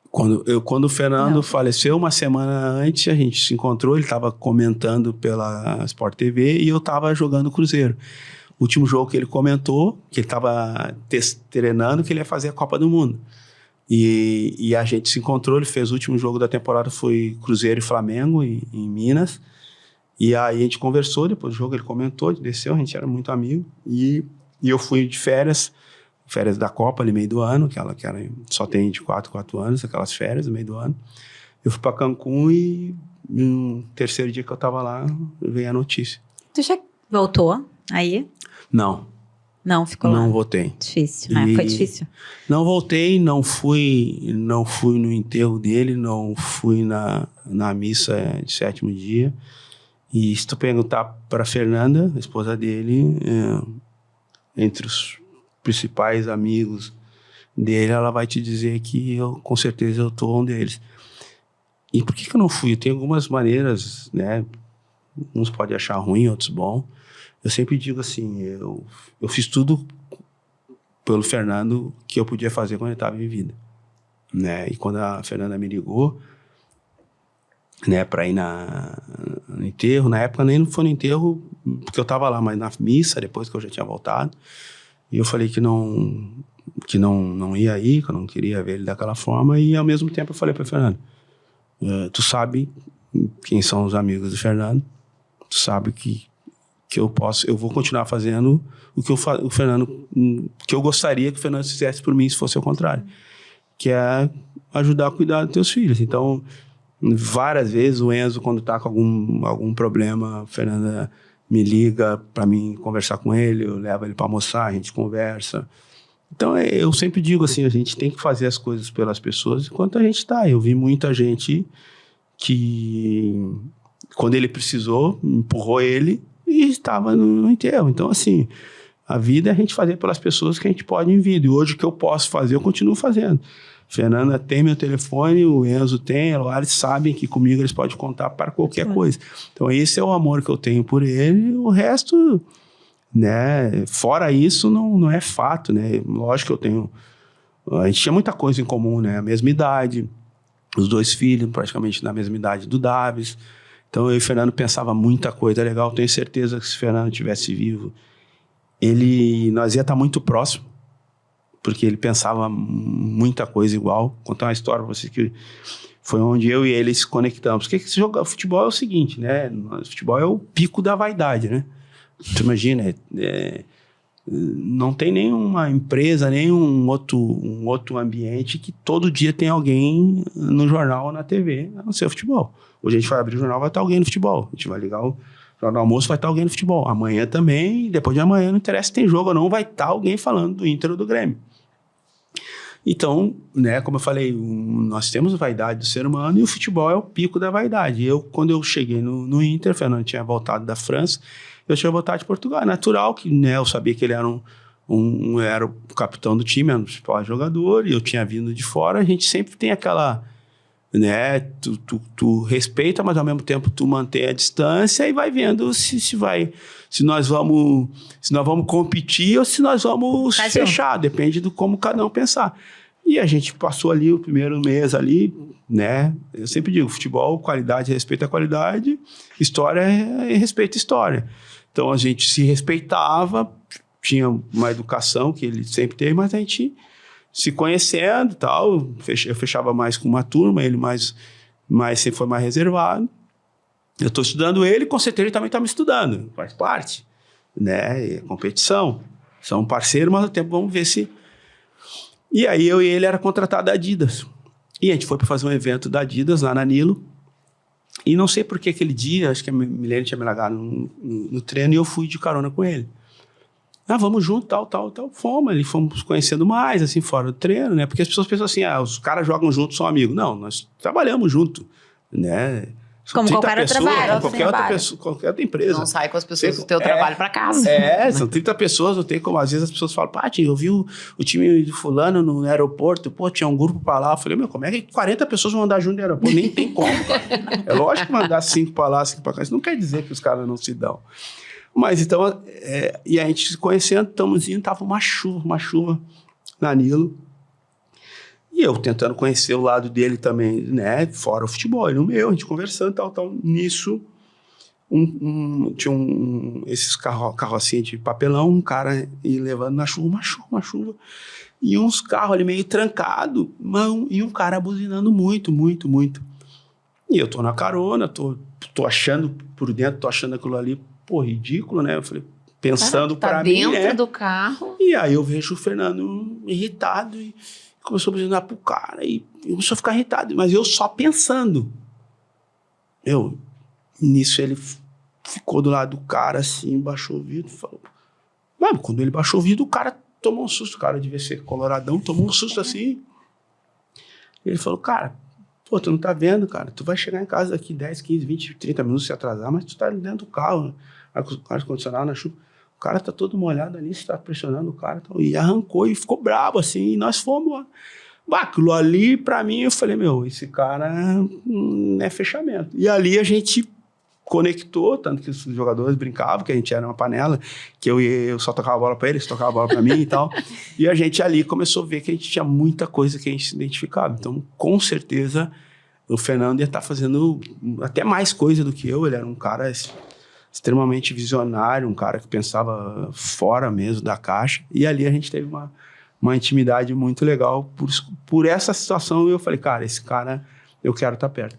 Quando o Fernando faleceu, uma semana antes, a gente se encontrou, ele estava comentando pela Sport TV e eu estava jogando Cruzeiro. O último jogo que ele comentou, que ele estava treinando, que ele ia fazer a Copa do Mundo. E a gente se encontrou, ele fez o último jogo da temporada, foi Cruzeiro e Flamengo, em Minas. E aí a gente conversou, depois do jogo ele comentou, desceu, a gente era muito amigo. E eu fui de férias da Copa, ali meio do ano, aquela que só tem de 4 anos, aquelas férias no meio do ano. Eu fui para Cancún e no terceiro dia que eu estava lá, veio a notícia. Tu já voltou aí? Não. Não, ficou lá? Não voltei. Difícil, foi difícil? Não voltei, não fui no enterro dele, não fui na missa de 7º dia. E se tu perguntar para Fernanda, a esposa dele, entre os principais amigos dele, ela vai te dizer que com certeza eu tô um deles. E por que eu não fui? Tem algumas maneiras, né? Uns podem achar ruim, outros bom. Eu sempre digo assim, eu fiz tudo pelo Fernando que eu podia fazer quando ele estava em vida, né? E quando a Fernanda me ligou, né, para ir no enterro, na época nem foi no enterro porque eu estava lá, mas na missa, depois que eu já tinha voltado, e eu falei que não ia ir, que eu não queria ver ele daquela forma, e ao mesmo tempo eu falei para Fernando, tu sabe quem são os amigos do Fernando, tu sabe que eu vou continuar fazendo o que o Fernando, que eu gostaria que o Fernando fizesse por mim se fosse o contrário, que é ajudar a cuidar dos teus filhos. Então, várias vezes o Enzo, quando tá com algum problema, a Fernanda me liga para mim conversar com ele, eu levo ele para almoçar, a gente conversa. Então, eu sempre digo assim, a gente tem que fazer as coisas pelas pessoas enquanto a gente tá. Eu vi muita gente que, quando ele precisou, empurrou ele e estava no enterro. Então, assim, a vida é a gente fazer pelas pessoas que a gente pode em vida. E hoje o que eu posso fazer, eu continuo fazendo. Fernanda tem meu telefone, o Enzo tem, a Loares sabem que comigo eles podem contar para qualquer coisa. Então, esse é o amor que eu tenho por ele. O resto, né, fora isso, não é fato, né? Lógico que eu tenho... A gente tinha muita coisa em comum, né? A mesma idade, os 2 filhos praticamente na mesma idade do Davis. Então, eu e o Fernando pensava muita coisa legal. Tenho certeza que se o Fernando estivesse vivo, nós ia estar muito próximo, porque ele pensava muita coisa igual. Vou contar uma história para vocês que foi onde eu e ele se conectamos. Porque futebol é o seguinte, né? Futebol é o pico da vaidade, né? Tu imagina, não tem nenhuma empresa, nenhum outro ambiente que todo dia tem alguém no jornal ou na TV, a não ser o futebol. Hoje a gente vai abrir o jornal, vai estar alguém no futebol. A gente vai ligar o jornal do almoço, vai estar alguém no futebol. Amanhã também, depois de amanhã, não interessa se tem jogo ou não, vai estar alguém falando do Inter ou do Grêmio. Então, né, como eu falei, nós temos vaidade do ser humano e o futebol é o pico da vaidade. Quando eu cheguei no Inter, o Fernando tinha voltado da França, eu tinha voltado de Portugal. É natural que, né, eu sabia que ele era era o capitão do time, era o principal jogador, e eu tinha vindo de fora. A gente sempre tem aquela, né, tu respeita, mas ao mesmo tempo tu mantém a distância e vai vendo se nós vamos competir ou se nós vamos fechar, depende do como cada um pensar. E a gente passou ali o primeiro mês ali, né? Eu sempre digo, futebol, qualidade, respeito à qualidade, história é respeito à história. Então a gente se respeitava, tinha uma educação que ele sempre teve, mas a gente se conhecendo e tal, eu fechava mais com uma turma, ele mais sempre foi mais reservado. Eu estou estudando ele, com certeza ele também está me estudando, faz parte, né? É competição, são parceiros, mas ao tempo vamos ver se... E aí eu e ele era contratado da Adidas. E a gente foi para fazer um evento da Adidas lá na Nilo. E não sei por que aquele dia, acho que a Milene tinha me largado no treino e eu fui de carona com ele. Vamos junto, tal. Fomos conhecendo mais, assim, fora do treino, né? Porque as pessoas pensam assim, os caras jogam junto, são amigos. Não, nós trabalhamos junto, né? Como qualquer outro trabalho. Qualquer outra empresa. Não sai com as pessoas do teu trabalho para casa. São 30 pessoas, não tem como. Às vezes as pessoas falam, eu vi o time do fulano no aeroporto, tinha um grupo para lá. Eu falei, como é que 40 pessoas vão andar junto no aeroporto? Nem tem como, cara. É lógico que mandar 5 para lá, 5 para cá. Isso não quer dizer que os caras não se dão. Mas então, e a gente se conhecendo, estamos indo, tava uma chuva na Nilo. E eu tentando conhecer o lado dele também, né? Fora o futebol, ele no meu, a gente conversando, tal. Nisso, tinha esses carrocinhas de papelão, um cara ia levando na chuva, uma chuva. E uns carros ali meio trancados, e um cara buzinando muito. E eu tô na carona, tô achando por dentro, tô achando aquilo ali, ridículo, né? Eu falei, pensando pra mim, dentro do carro. E aí eu vejo o Fernando irritado e começou a buzinar pro cara e começou a ficar irritado, mas eu só pensando. Nisso ele ficou do lado do cara assim, baixou o vidro e falou... Mano, quando ele baixou o vidro, o cara tomou um susto. O cara devia ser coloradão, tomou um susto assim. Ele falou, cara, tu não tá vendo, cara? Tu vai chegar em casa daqui 10, 15, 20, 30 minutos se atrasar, mas tu tá ali dentro do carro, ar-condicionado na chuva. O cara tá todo molhado ali, você tá pressionando o cara. Então, e arrancou e ficou bravo, assim, e nós fomos. Aquilo ali, pra mim, eu falei, esse cara é fechamento. E ali a gente conectou, tanto que os jogadores brincavam, que a gente era uma panela, que eu só tocava a bola pra eles, tocava a bola pra mim e tal. E a gente ali começou a ver que a gente tinha muita coisa que a gente se identificava. Então, com certeza, o Fernando ia estar fazendo até mais coisa do que eu. Ele era um cara extremamente visionário, um cara que pensava fora mesmo da caixa, e ali a gente teve uma intimidade muito legal por essa situação. E eu falei, cara, esse cara eu quero estar perto.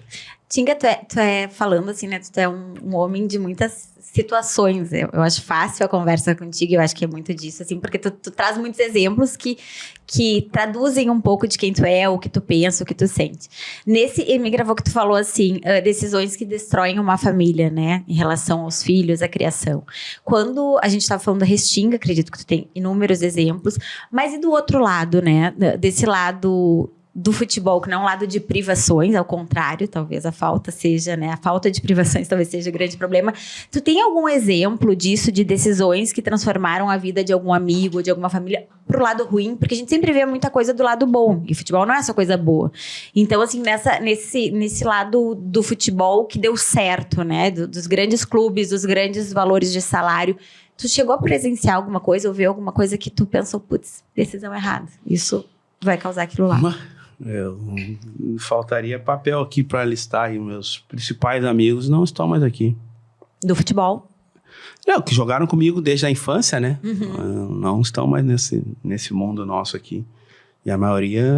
Tinga, tu é falando assim, né? Tu é um homem de muitas situações. Eu acho fácil a conversa contigo, eu acho que é muito disso, assim, porque tu traz muitos exemplos que traduzem um pouco de quem tu é, o que tu pensa, o que tu sente. Me gravou que tu falou assim, decisões que destroem uma família, né? Em relação aos filhos, à criação. Quando a gente tava falando da Restinga, acredito que tu tem inúmeros exemplos, mas e do outro lado, né? Desse lado do futebol, que não é um lado de privações, ao contrário, talvez a falta seja, né? A falta de privações talvez seja o grande problema. Tu tem algum exemplo disso, de decisões que transformaram a vida de algum amigo, de alguma família, pro lado ruim? Porque a gente sempre vê muita coisa do lado bom, e futebol não é só coisa boa. Então, assim, nesse lado do futebol que deu certo, né? Dos grandes clubes, dos grandes valores de salário, tu chegou a presenciar alguma coisa, ou ver alguma coisa que tu pensou, putz, decisão errada, isso vai causar aquilo lá? Faltaria papel aqui para listar, e meus principais amigos não estão mais aqui. Do futebol? Não, que jogaram comigo desde a infância, né? Não estão mais nesse mundo nosso aqui. E a maioria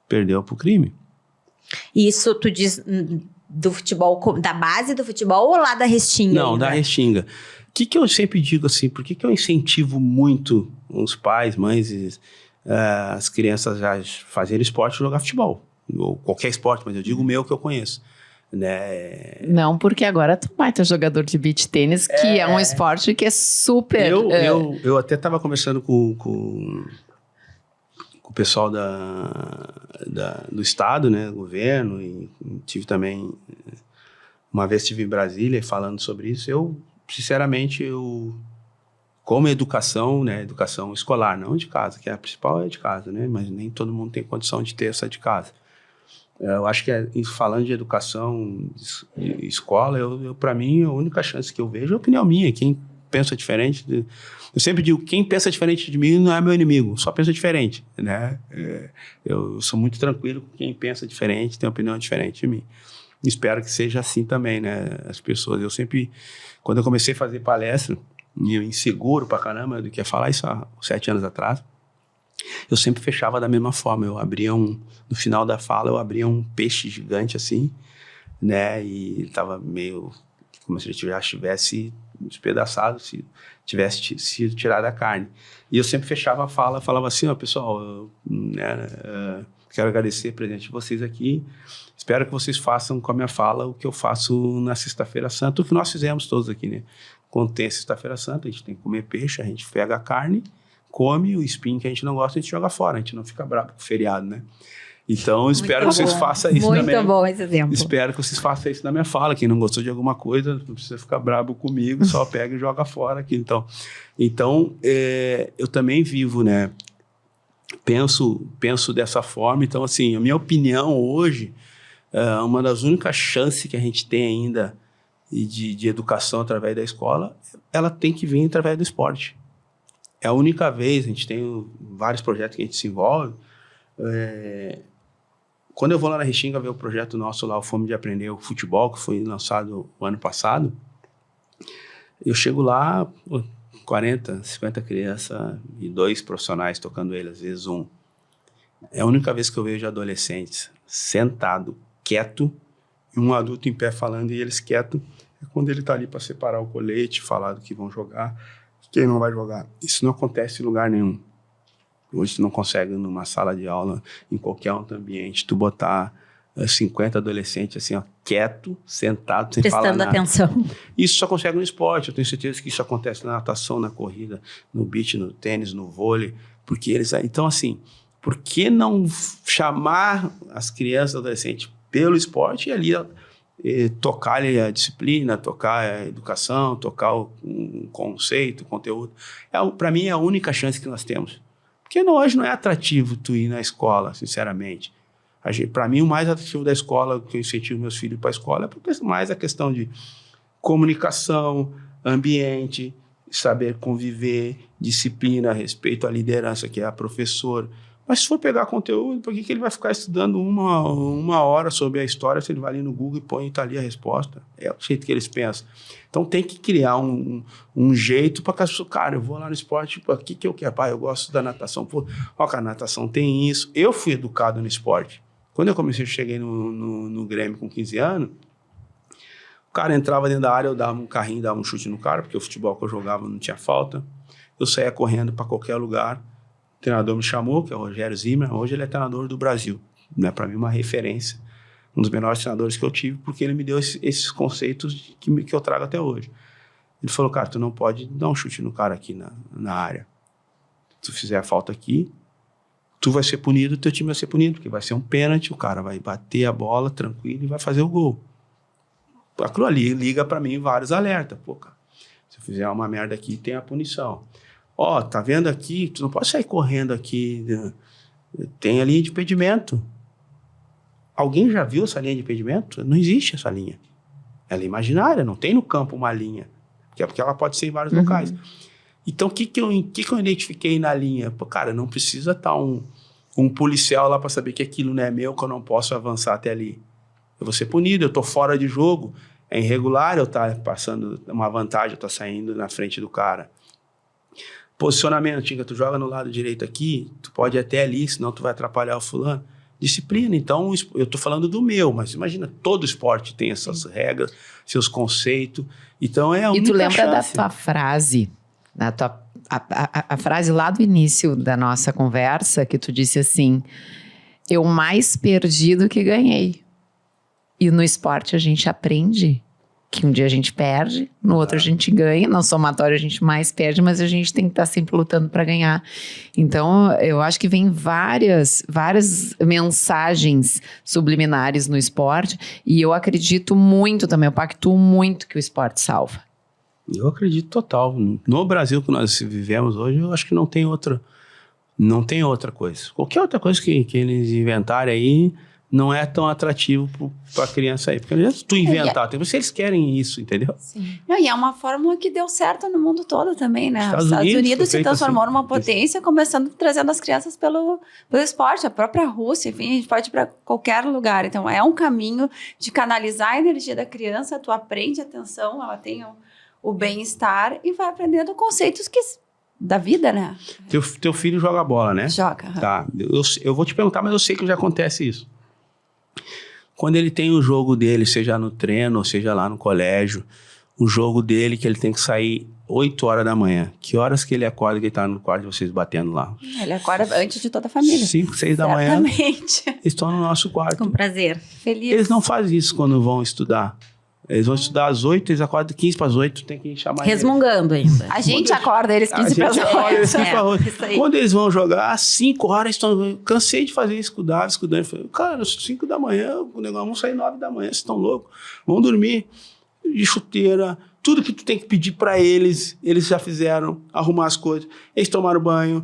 perdeu pro crime. Isso tu diz do futebol, da base do futebol ou lá da Restinga? Não, ainda? da Restinga. O que eu sempre digo assim, por que eu incentivo muito os pais, mães e as crianças a fazerem esporte e jogar futebol? Ou qualquer esporte, mas eu digo o meu que eu conheço. Né? Não, porque agora tu vai ter jogador de beach tênis, que é um esporte que é super... Eu até estava conversando com o pessoal do estado, né, governo, e tive também, uma vez estive em Brasília falando sobre isso. Sinceramente, como educação, né, educação escolar, não de casa, que a principal é de casa, né, mas nem todo mundo tem condição de ter essa de casa. Eu acho que, falando de educação, de escola, para mim, a única chance que eu vejo é a opinião minha. Quem pensa diferente... Eu sempre digo, quem pensa diferente de mim não é meu inimigo, só pensa diferente, né? Eu sou muito tranquilo com quem pensa diferente, tem opinião diferente de mim. Espero que seja assim também, né? As pessoas... Eu sempre... Quando eu comecei a fazer palestra, e eu inseguro pra caramba do que ia falar, isso há 7 anos atrás, eu sempre fechava da mesma forma. Eu abria no final da fala, eu abria um peixe gigante assim, né? E tava meio como se ele já estivesse despedaçado, se tivesse sido tirado a carne. E eu sempre fechava a fala, falava assim, pessoal, quero agradecer a presença de vocês aqui. Espero que vocês façam com a minha fala o que eu faço na Sexta-feira Santa, o que nós fizemos todos aqui, né? Quando tem a Sexta-feira Santa, a gente tem que comer peixe, a gente pega a carne, come o espinho que a gente não gosta, a gente joga fora, a gente não fica bravo com o feriado, né? Então, espero que vocês façam isso também. Muito bom esse exemplo. Espero que vocês façam isso na minha fala. Quem não gostou de alguma coisa, não precisa ficar bravo comigo, só pega e joga fora aqui. Então eu também vivo, né? Penso dessa forma. Então, assim, a minha opinião hoje, uma das únicas chances que a gente tem ainda de educação através da escola, ela tem que vir através do esporte. É a única vez, a gente tem vários projetos que a gente se envolve. Quando eu vou lá na Restinga ver o projeto nosso lá, o Fome de Aprender o Futebol, que foi lançado o ano passado, eu chego lá, 40, 50 crianças e 2 profissionais tocando ele, às vezes um. É a única vez que eu vejo adolescentes sentado, quieto, e um adulto em pé falando, e eles quietos, é quando ele está ali para separar o colete, falar do que vão jogar, quem não vai jogar. Isso não acontece em lugar nenhum. Hoje tu não consegue, numa sala de aula, em qualquer outro ambiente, tu botar 50 adolescentes assim, quieto, sentado, sem falar nada. Prestando atenção. Isso só consegue no esporte. Eu tenho certeza que isso acontece na natação, na corrida, no beach, no tênis, no vôlei. Porque eles... Então, assim, por que não chamar as crianças e adolescentes pelo esporte e ali tocar a disciplina, tocar a educação, tocar o conceito, o conteúdo? Para mim, é a única chance que nós temos. Porque hoje não é atrativo tu ir na escola, sinceramente. Para mim, o mais atrativo da escola, que eu incentivo meus filhos para a escola, é mais a questão de comunicação, ambiente, saber conviver, disciplina, respeito à liderança, que é a professora. Mas se for pegar conteúdo, por que ele vai ficar estudando uma hora sobre a história se ele vai ali no Google e põe e está ali a resposta? É o jeito que eles pensam. Então tem que criar um jeito para que as pessoas, cara, eu vou lá no esporte, o que eu quero? Pai, eu gosto da natação. Pô, cara, a natação tem isso. Eu fui educado no esporte. Quando eu cheguei no Grêmio com 15 anos, o cara entrava dentro da área, eu dava um carrinho, dava um chute no cara, porque o futebol que eu jogava não tinha falta. Eu saía correndo para qualquer lugar. O treinador me chamou, que é o Rogério Zimmer. Hoje ele é treinador do Brasil. Né? Para mim, uma referência. Um dos melhores treinadores que eu tive, porque ele me deu esses conceitos que eu trago até hoje. Ele falou, cara, tu não pode dar um chute no cara aqui na área. Se tu fizer a falta aqui, tu vai ser punido, teu time vai ser punido, porque vai ser um pênalti, o cara vai bater a bola tranquilo e vai fazer o gol. Aquilo ali liga pra mim vários alertas. Pô, cara, se eu fizer uma merda aqui, tem a punição. Ó, tá vendo aqui? Tu não pode sair correndo aqui. Tem a linha de impedimento. Alguém já viu essa linha de impedimento? Não existe essa linha. Ela é imaginária, não tem no campo uma linha. Porque ela pode ser em vários locais. Então, o que eu identifiquei na linha? Pô, cara, não precisa estar um policial lá para saber que aquilo não é meu, que eu não posso avançar até ali. Eu vou ser punido, eu tô fora de jogo, é irregular, eu tá passando uma vantagem, eu tô saindo na frente do cara. Posicionamento, Tinga, tu joga no lado direito aqui, tu pode ir até ali, senão tu vai atrapalhar o fulano. Disciplina, então eu tô falando do meu, mas imagina, todo esporte tem essas regras, seus conceitos, então é a única E tu lembra chance. da tua frase, a frase lá do início da nossa conversa, que tu disse assim, eu mais perdi do que ganhei. E no esporte a gente aprende que um dia a gente perde, no outro a gente ganha, no somatório a gente mais perde, mas a gente tem que estar sempre lutando para ganhar. Então, eu acho que vem várias mensagens subliminares no esporte, e eu acredito muito também, eu pactuo muito que o esporte salva. Eu acredito total. No Brasil que nós vivemos hoje, eu acho que não tem outra coisa. Qualquer outra coisa que eles inventarem aí não é tão atrativo para a criança aí. Porque não adianta tu inventar, se eles querem isso, entendeu? Sim. Não, e é uma fórmula que deu certo no mundo todo também, né? Os Estados Unidos se transformou numa potência, começando trazendo as crianças pelo esporte, a própria Rússia, enfim, a gente pode ir para qualquer lugar. Então, é um caminho de canalizar a energia da criança, tu aprende atenção, ela tem o bem-estar e vai aprendendo conceitos da vida, né? Teu filho joga bola, né? Joga. Tá. Eu vou te perguntar, mas eu sei que já acontece isso. Quando ele tem o jogo dele, seja no treino, ou seja lá no colégio, o jogo dele que ele tem que sair 8 horas da manhã. Que horas que ele acorda, que ele tá no quarto de vocês batendo lá? Ele acorda antes de toda a família. 5, 6 da manhã. Certamente. Eles estão no nosso quarto. Com prazer. Feliz. Eles não fazem isso quando vão estudar. Eles vão estudar às 8, eles acordam 15 para as 8, tem que chamar Resmungando ainda. A gente acorda eles 15 para as 8. Quando eles vão jogar, às 5 horas, estão. Cansei de fazer isso com o Davi, estudando. Falei, cara, às 5 da manhã, o negócio vão sair 9 da manhã, vocês estão loucos. Vão dormir de chuteira, tudo que tu tem que pedir para eles já fizeram, arrumar as coisas. Eles tomaram banho,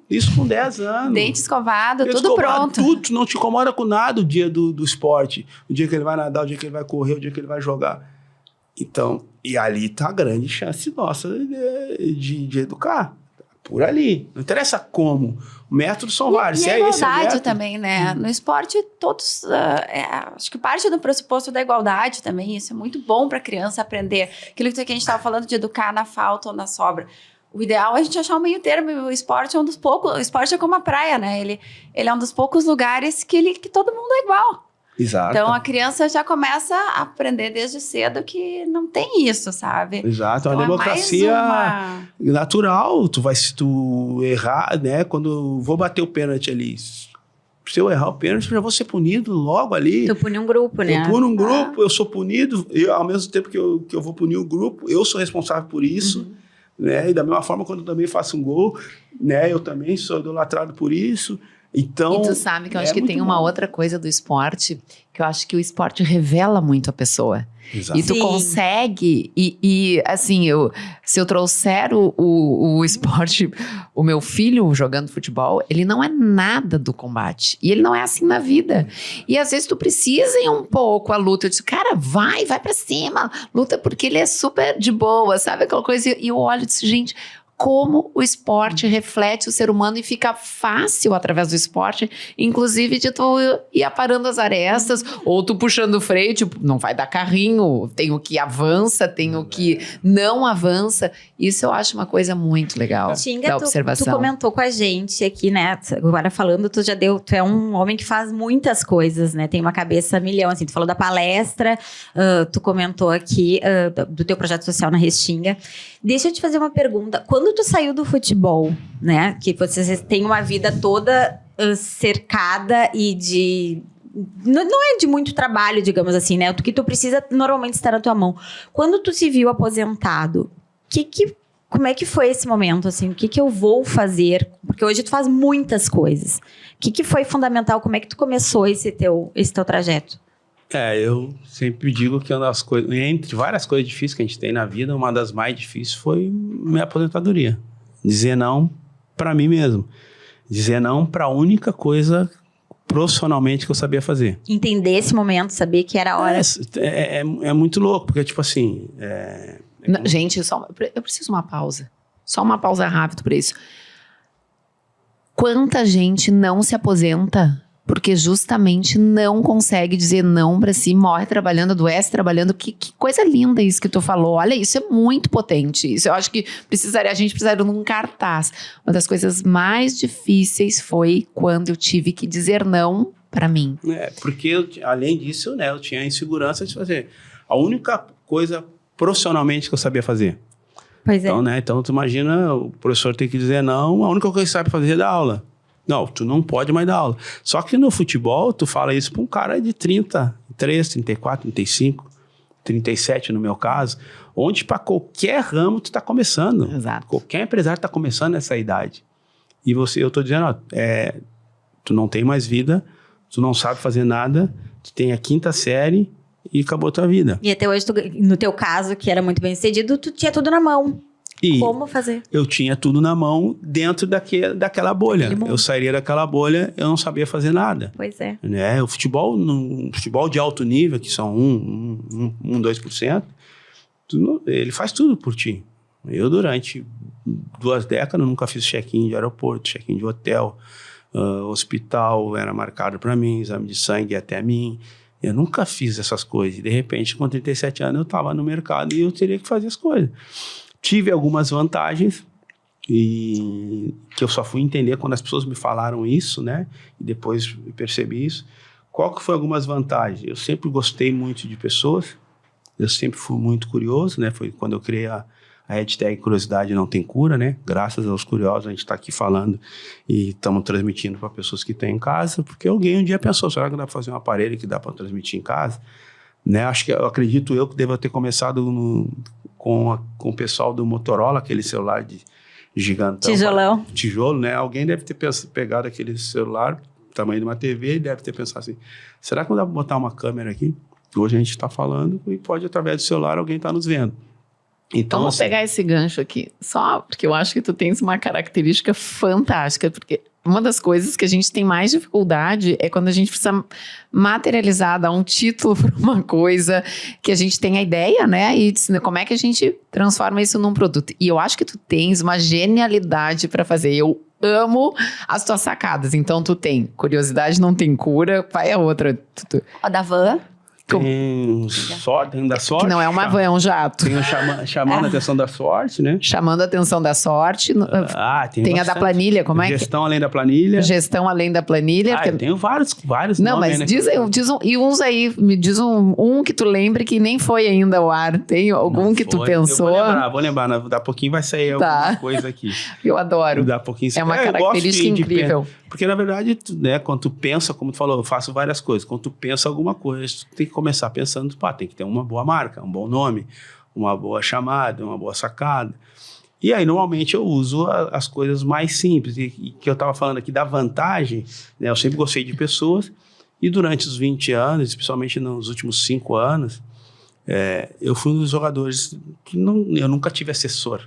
isso com 10 anos. Dente escovado, tudo pronto. Tudo, tu não te incomoda com nada o dia do esporte. O dia que ele vai nadar, o dia que ele vai correr, o dia que ele vai jogar. Então, e ali tá a grande chance nossa de educar. Por ali. Não interessa como. Métodos são vários. E a igualdade também, né? No esporte, todos... acho que parte do pressuposto da igualdade também. Isso é muito bom para a criança aprender. Aquilo que a gente estava falando de educar na falta ou na sobra. O ideal é a gente achar um meio termo. O esporte é um dos poucos... O esporte é como a praia, né? Ele é um dos poucos lugares que todo mundo é igual. Exato. Então, a criança já começa a aprender desde cedo que não tem isso, sabe? Exato, é uma democracia natural. Se tu errar, né? Quando eu vou bater o pênalti ali, se eu errar o pênalti, eu já vou ser punido logo ali. Tu pune um grupo, né? Eu puno um grupo, eu sou punido. Ao mesmo tempo que eu vou punir o grupo, eu sou responsável por isso. Né? E da mesma forma, quando eu também faço um gol, né? Eu também sou idolatrado por isso. Então, e tu sabe que eu acho que tem uma outra coisa do esporte, que eu acho que o esporte revela muito a pessoa. Exato. E tu consegue, assim, se eu trouxer o esporte, o meu filho jogando futebol, ele não é nada do combate. E ele não é assim na vida. E às vezes tu precisa ir um pouco a luta. Eu disse, cara, vai pra cima, luta, porque ele é super de boa, sabe? Aquela coisa. E eu olho e disse, gente, como o esporte reflete o ser humano e fica fácil através do esporte, inclusive de tu ir aparando as arestas, ou tu puxando o freio, tipo, não vai dar carrinho, tem o que avança, tem o que não avança. Isso eu acho uma coisa muito legal Tinga, da tu observação. comentou com a gente aqui, né? Agora falando, tu é um homem que faz muitas coisas, né? Tem uma cabeça a milhão, assim. Tu falou da palestra, tu comentou aqui do teu projeto social na Restinga. Deixa eu te fazer uma pergunta. Quando tu saiu do futebol, né? Que você tem uma vida toda cercada e de... Não é de muito trabalho, digamos assim, né? O que tu precisa normalmente estar na tua mão. Quando tu se viu aposentado, como é que foi esse momento, assim? O que eu vou fazer? Porque hoje tu faz muitas coisas. O que foi fundamental? Como é que tu começou esse teu trajeto? Eu sempre digo que uma das coisas, entre várias coisas difíceis que a gente tem na vida, uma das mais difíceis foi minha aposentadoria. Dizer não para mim mesmo. Dizer não para a única coisa profissionalmente que eu sabia fazer. Entender esse momento, saber que era a hora. É muito louco, porque tipo assim... Gente, eu preciso de uma pausa. Só uma pausa rápida para isso. Quanta gente não se aposenta porque justamente não consegue dizer não para si, morre trabalhando, adoece trabalhando. Que coisa linda isso que tu falou. Olha, isso é muito potente. Isso eu acho que a gente precisaria de um cartaz. Uma das coisas mais difíceis foi quando eu tive que dizer não para mim. Porque além disso, né, eu tinha a insegurança de fazer. A única coisa profissionalmente que eu sabia fazer. Pois é. Então, tu imagina o professor ter que dizer não, a única coisa que sabe fazer é dar aula. Não, tu não pode mais dar aula. Só que no futebol, tu fala isso para um cara de 33, 34, 35, 37 no meu caso, onde para qualquer ramo tu tá começando. Exato. Qualquer empresário tá começando nessa idade. E eu tô dizendo, tu não tem mais vida, tu não sabe fazer nada, tu tem a 5ª série e acabou a tua vida. E até hoje, no teu caso, que era muito bem sucedido, tu tinha tudo na mão. E como fazer? Eu tinha tudo na mão dentro daquela bolha. Eu sairia daquela bolha, eu não sabia fazer nada. Pois é. O futebol, futebol de alto nível, que são 2%, ele faz tudo por ti. Eu, durante 2 décadas, nunca fiz check-in de aeroporto, check-in de hotel, hospital era marcado para mim, exame de sangue até mim. Eu nunca fiz essas coisas. E, de repente, com 37 anos, eu estava no mercado e eu teria que fazer as coisas. Tive algumas vantagens e que eu só fui entender quando as pessoas me falaram isso, né? E depois eu percebi isso. Qual que foi algumas vantagens? Eu sempre gostei muito de pessoas. Eu sempre fui muito curioso, né? Foi quando eu criei a hashtag Curiosidade Não Tem Cura, né? Graças aos curiosos, a gente está aqui falando e estamos transmitindo para pessoas que têm em casa, porque alguém um dia pensou, será que dá para fazer um aparelho que dá para transmitir em casa? Né? Acredito eu que devo ter começado com o pessoal do Motorola, aquele celular de gigantão. Tijolão. Tijolo, né? Alguém deve ter pegado aquele celular, tamanho de uma TV, e deve ter pensado assim, será que não dá para botar uma câmera aqui? Hoje a gente está falando e pode, através do celular, alguém está nos vendo. Então, vamos pegar esse gancho aqui, só porque eu acho que tu tens uma característica fantástica, porque uma das coisas que a gente tem mais dificuldade é quando a gente precisa materializar, dar um título para uma coisa que a gente tem a ideia, né? E como é que a gente transforma isso num produto. E eu acho que tu tens uma genialidade para fazer. Eu amo as tuas sacadas. Então, tu tem curiosidade, não tem cura. Vai a outra. A da van. Tem da sorte. Que não é uma van, é um jato. Tem chamando a atenção da sorte, né? Chamando a atenção da sorte. Tem a da planilha, como é que... Gestão além da planilha. Gestão além da planilha. Eu tenho vários não, nomes, mas né? e uns aí, me diz um que tu lembre que nem foi ainda ao ar. Tem algum não que tu pensou? Eu vou lembrar. Daqui a pouquinho vai sair alguma coisa aqui. Eu adoro. Daqui a pouquinho... É uma característica incrível. Porque, na verdade, né, quando tu pensa, como tu falou, eu faço várias coisas. Quando tu pensa alguma coisa, tu tem que começar pensando, tem que ter uma boa marca, um bom nome, uma boa chamada, uma boa sacada. E aí, normalmente, eu uso as coisas mais simples. E que eu estava falando aqui da vantagem, né, eu sempre gostei de pessoas. E durante os 20 anos, especialmente nos últimos 5 anos, eu fui um dos jogadores que eu nunca tive assessor.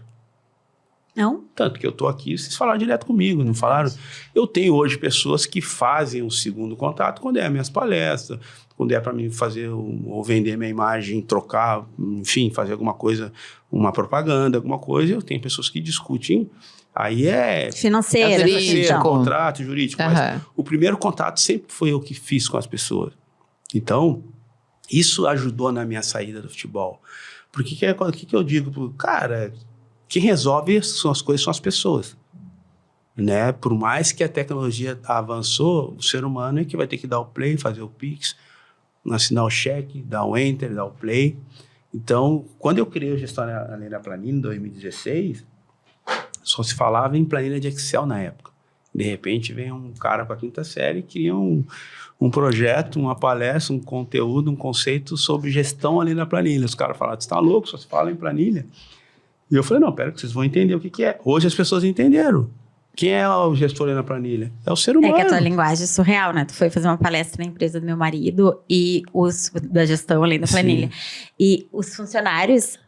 Não? Tanto que eu estou aqui, vocês falaram direto comigo, não falaram? Eu tenho hoje pessoas que fazem um segundo contato quando é as minhas palestras, quando é para mim fazer ou vender minha imagem, trocar, enfim, fazer alguma coisa, uma propaganda, alguma coisa. Eu tenho pessoas que discutem, aí Financeira, jurídico. contrato jurídico. Mas o primeiro contato sempre foi eu que fiz com as pessoas. Então, isso ajudou na minha saída do futebol. Porque o que eu digo? Cara, quem resolve as coisas são as pessoas. Né? Por mais que a tecnologia avançou, o ser humano é que vai ter que dar o play, fazer o Pix, assinar o cheque, dar o enter, dar o play. Então, quando eu criei a gestão além da planilha em 2016, só se falava em planilha de Excel na época. De repente, vem um cara com a quinta série e cria um projeto, uma palestra, um conteúdo, um conceito sobre gestão ali na planilha. Os caras falaram, você está louco, só se fala em planilha. E eu falei, não, pera que vocês vão entender o que é. Hoje as pessoas entenderam. Quem é o gestor ali na planilha? É o ser humano. É que a tua linguagem é surreal, né? Tu foi fazer uma palestra na empresa do meu marido e da gestão além da planilha. Sim. E os funcionários...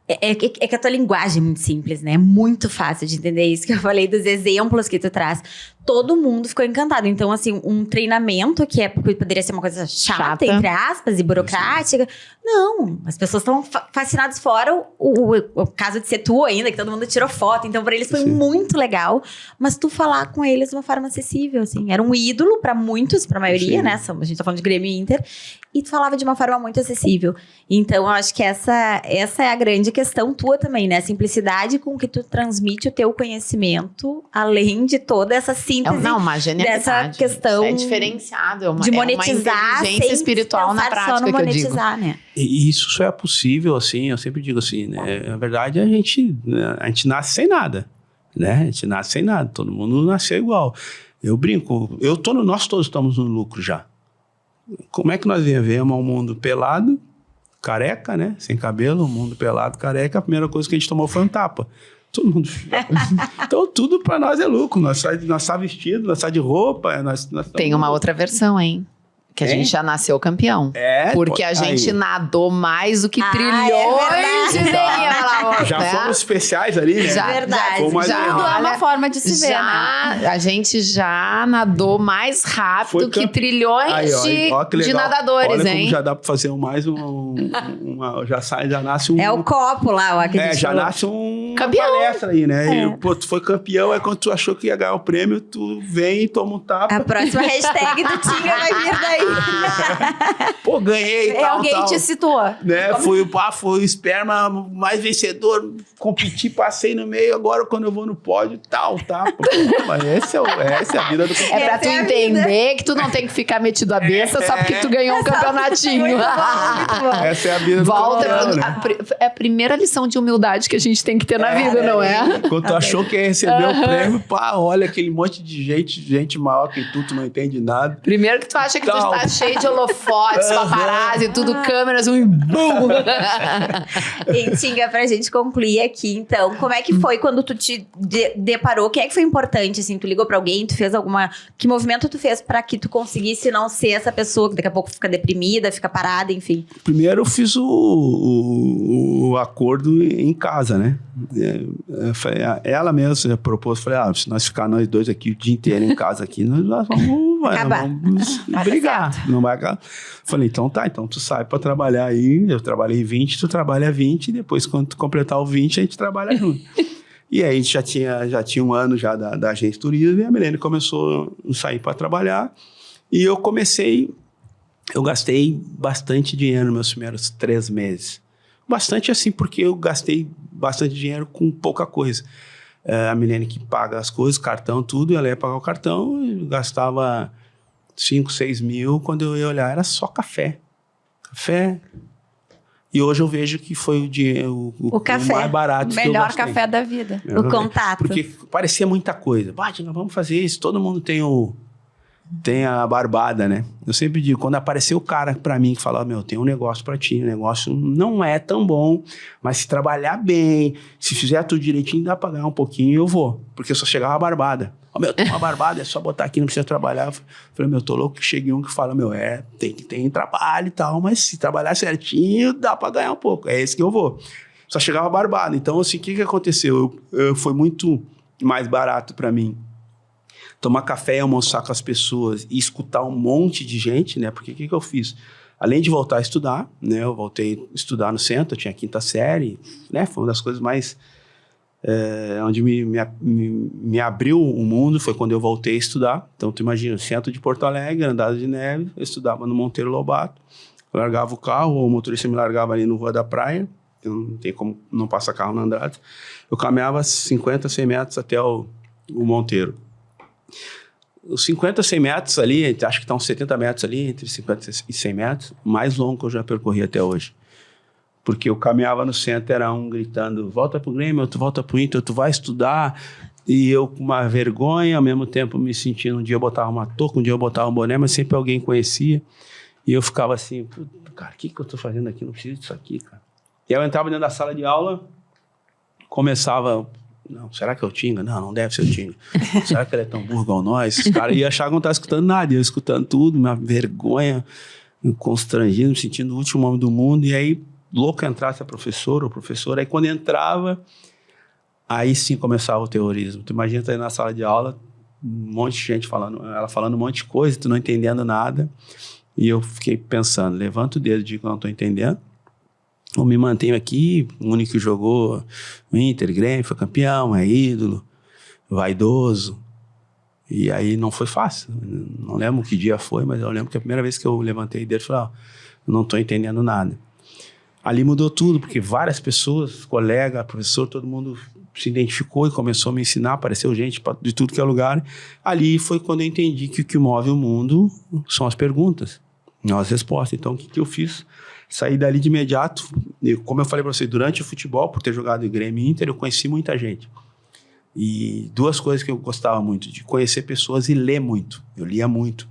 É que a tua linguagem é muito simples, né? É muito fácil de entender isso que eu falei dos exemplos que tu traz. Todo mundo ficou encantado. Então, assim, um treinamento que poderia ser uma coisa chata, entre aspas, e burocrática. Não, as pessoas estão fascinadas, fora o caso de ser tu ainda, que todo mundo tirou foto. Então, para eles foi muito legal. Mas tu falar com eles de uma forma acessível, assim. Era um ídolo para muitos, para a maioria, né? A gente tá falando de Grêmio e Inter. E tu falava de uma forma muito acessível. Então, eu acho que essa é a grande questão tua também, né? A simplicidade com que tu transmite o teu conhecimento, além de toda essa síntese uma genialidade. dessa questão é diferenciado, de monetizar, uma inteligência espiritual na prática, só no que eu monetizar, digo. Né? E isso só é possível, assim, eu sempre digo assim, né? Na verdade, a gente nasce sem nada, né? A gente nasce sem nada, todo mundo nasceu igual. Eu brinco, nós todos estamos no lucro já. Como é que nós viemos ao mundo pelado, careca, né? Sem cabelo, um mundo pelado, careca, a primeira coisa que a gente tomou foi um tapa. Todo mundo... Então, tudo para nós é lucro. Nós tá vestido, nós tá de roupa. Tem uma outra versão, hein? Que a gente já nasceu campeão. Porque a gente nadou mais do que trilhões de dinheiro. Já fomos especiais ali, né? Já, verdade. Tudo é uma forma de se ver, né? A gente já nadou mais rápido que trilhões de nadadores, olha hein? Como já dá pra fazer já nasce um... É o copo lá, ó. Já nasce um campeão. Palestra aí, né? E, pô, tu foi campeão, aí quando tu achou que ia ganhar o prêmio, tu vem e toma um tapa. A próxima hashtag do Tinga vai vir daí. Pô, ganhei, tal, alguém te citou. Né? Foi o esperma mais vencedor, competi, passei no meio, agora quando eu vou no pódio, tal, tá? Pô, mas essa é a vida do campeão. É pra tu entender que tu não tem que ficar metido a besta só porque tu ganhou um campeonatinho. Muito bom. Essa é a vida do campeão, né? É a primeira lição de humildade que a gente tem que ter na vida, não é? Quando tu achou que ia receber o prêmio, pá, olha aquele monte de gente maior que tu não entende nada. Primeiro que tu acha que tu está cheio de holofotes, paparazzi, tudo câmeras, bum! E Tinga, pra gente concluir aqui, então, como é que foi quando tu te deparou? O que é que foi importante, assim? Tu ligou pra alguém, tu fez que movimento tu fez pra que tu conseguisse não ser essa pessoa que daqui a pouco fica deprimida, fica parada, enfim? Primeiro eu fiz o acordo em casa, né? Ela mesma propôs, falei, se nós ficar nós dois aqui o dia inteiro em casa aqui, nós vamos brigar, não vai acabar. Falei, então tu sai pra trabalhar aí, eu trabalhei 20, tu trabalha 20, e depois quando tu completar o 20, a gente trabalha junto. E aí a gente já tinha um ano já da agência de turismo, e a Milene começou a sair para trabalhar, e eu gastei bastante dinheiro nos meus primeiros 3 meses. Bastante assim, porque eu gastei bastante dinheiro com pouca coisa. A Milene que paga as coisas, cartão, tudo, ela ia pagar o cartão, eu gastava 5, 6 mil, quando eu ia olhar era só café. E hoje eu vejo que foi o café, mais barato. Melhor café da vida. O contato. Porque parecia muita coisa. Vamos fazer isso, todo mundo tem a barbada, né? Eu sempre digo, quando apareceu o cara pra mim que falava, tem um negócio pra ti, o negócio não é tão bom, mas se trabalhar bem, se fizer tudo direitinho, dá pra ganhar um pouquinho, eu vou. Porque eu só chegava a barbada. Tem uma barbada, é só botar aqui, não precisa trabalhar. Eu falei, tô louco que chegue um que fala, tem trabalho e tal, mas se trabalhar certinho, dá pra ganhar um pouco. É esse que eu vou. só chegava barbado. Então, assim, o que aconteceu? Foi muito mais barato para mim tomar café e almoçar com as pessoas e escutar um monte de gente, né? Porque o que eu fiz? Além de voltar a estudar, né? Eu voltei a estudar no centro, eu tinha a 5ª série, né? Foi uma das coisas mais... onde me abriu o mundo, foi quando eu voltei a estudar. Então, tu imagina, centro de Porto Alegre, Andada de Neve, eu estudava no Monteiro Lobato, eu largava o carro, o motorista me largava ali no Rua da Praia, eu não tem como não passar carro na Andrade, eu caminhava 50, 100 metros até o Monteiro. Os 50, 100 metros ali, acho que estão 70 metros ali, entre 50 e 100 metros, o mais longo que eu já percorri até hoje. Porque eu caminhava no centro, era um gritando, volta pro Grêmio, outro volta pro Inter, tu vai estudar. E eu com uma vergonha, ao mesmo tempo me sentindo, um dia eu botava uma touca, um dia eu botava um boné, mas sempre alguém conhecia. E eu ficava assim, cara, o que eu tô fazendo aqui? Não preciso disso aqui, cara. E aí eu entrava dentro da sala de aula, começava... Não, será que é o Tinga? Não deve ser o Tinga. Será que ele é tão burro igual nós? Os caras iam achar que não estavam escutando nada. Eu escutando tudo, uma vergonha, constrangido, me sentindo o último homem do mundo. E aí, louco entrasse a professora ou professora. Aí, quando entrava, aí sim começava o terrorismo. Tu imagina tu aí na sala de aula, um monte de gente falando, ela falando um monte de coisa, tu não entendendo nada. E eu fiquei pensando, levanta o dedo e digo que eu não estou entendendo. Eu me mantenho aqui, o único que jogou no Inter, Grêmio, foi campeão, é ídolo, vaidoso. E aí não foi fácil. Não lembro que dia foi, mas eu lembro que a primeira vez que eu levantei dele, eu falei, eu não estou entendendo nada. Ali mudou tudo, porque várias pessoas, colega, professor, todo mundo se identificou e começou a me ensinar, apareceu gente de tudo que é lugar. Ali foi quando eu entendi que o que move o mundo são as perguntas, não as respostas. Então, o que eu fiz? Saí dali de imediato. Como eu falei para você, durante o futebol, por ter jogado em Grêmio e Inter, eu conheci muita gente. E 2 coisas que eu gostava muito, de conhecer pessoas e ler muito. Eu lia muito.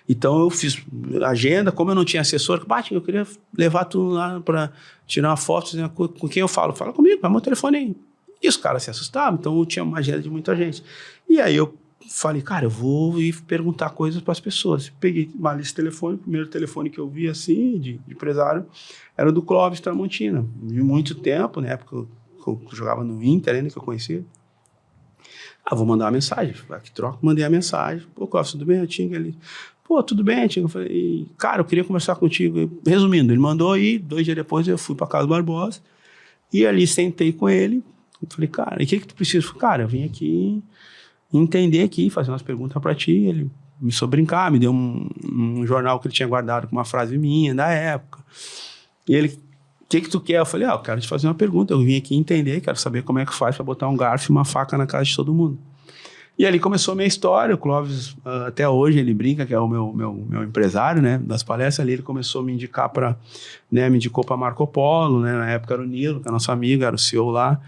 Então, eu fiz agenda, como eu não tinha assessor, eu queria levar tu lá para tirar uma foto, né, com quem eu falo. Fala comigo, vai meu telefone aí. E os caras se assustavam, então eu tinha uma agenda de muita gente. E aí eu falei, cara, eu vou ir perguntar coisas para as pessoas. Peguei uma lista de telefone, o primeiro telefone que eu vi, assim, de empresário, era do Clóvis Tramontina. De muito tempo, na época que eu jogava no Inter ainda, que eu conhecia. Vou mandar uma mensagem. Aqui troca, mandei a mensagem. Pô, Clóvis, tudo bem? Eu tinha ali. Pô, tudo bem, Tinga? Eu falei, cara, eu queria conversar contigo. Resumindo, ele mandou ir, 2 dias depois eu fui para casa do Barbosa, e ali sentei com ele. Eu falei, cara, e o que tu precisa? Eu falei, cara, eu vim aqui entender aqui, fazer umas perguntas para ti. Ele começou a brincar, me deu um jornal que ele tinha guardado com uma frase minha da época. E ele, o que tu quer? Eu falei, eu quero te fazer uma pergunta, eu vim aqui entender, quero saber como é que faz para botar um garfo e uma faca na casa de todo mundo. E ali começou a minha história. O Clóvis, até hoje, ele brinca, que é o meu empresário, né, das palestras ali. Ele começou a me indicar me indicou para Marco Polo, né, na época era o Nilo, que é nosso amigo, era o CEO lá.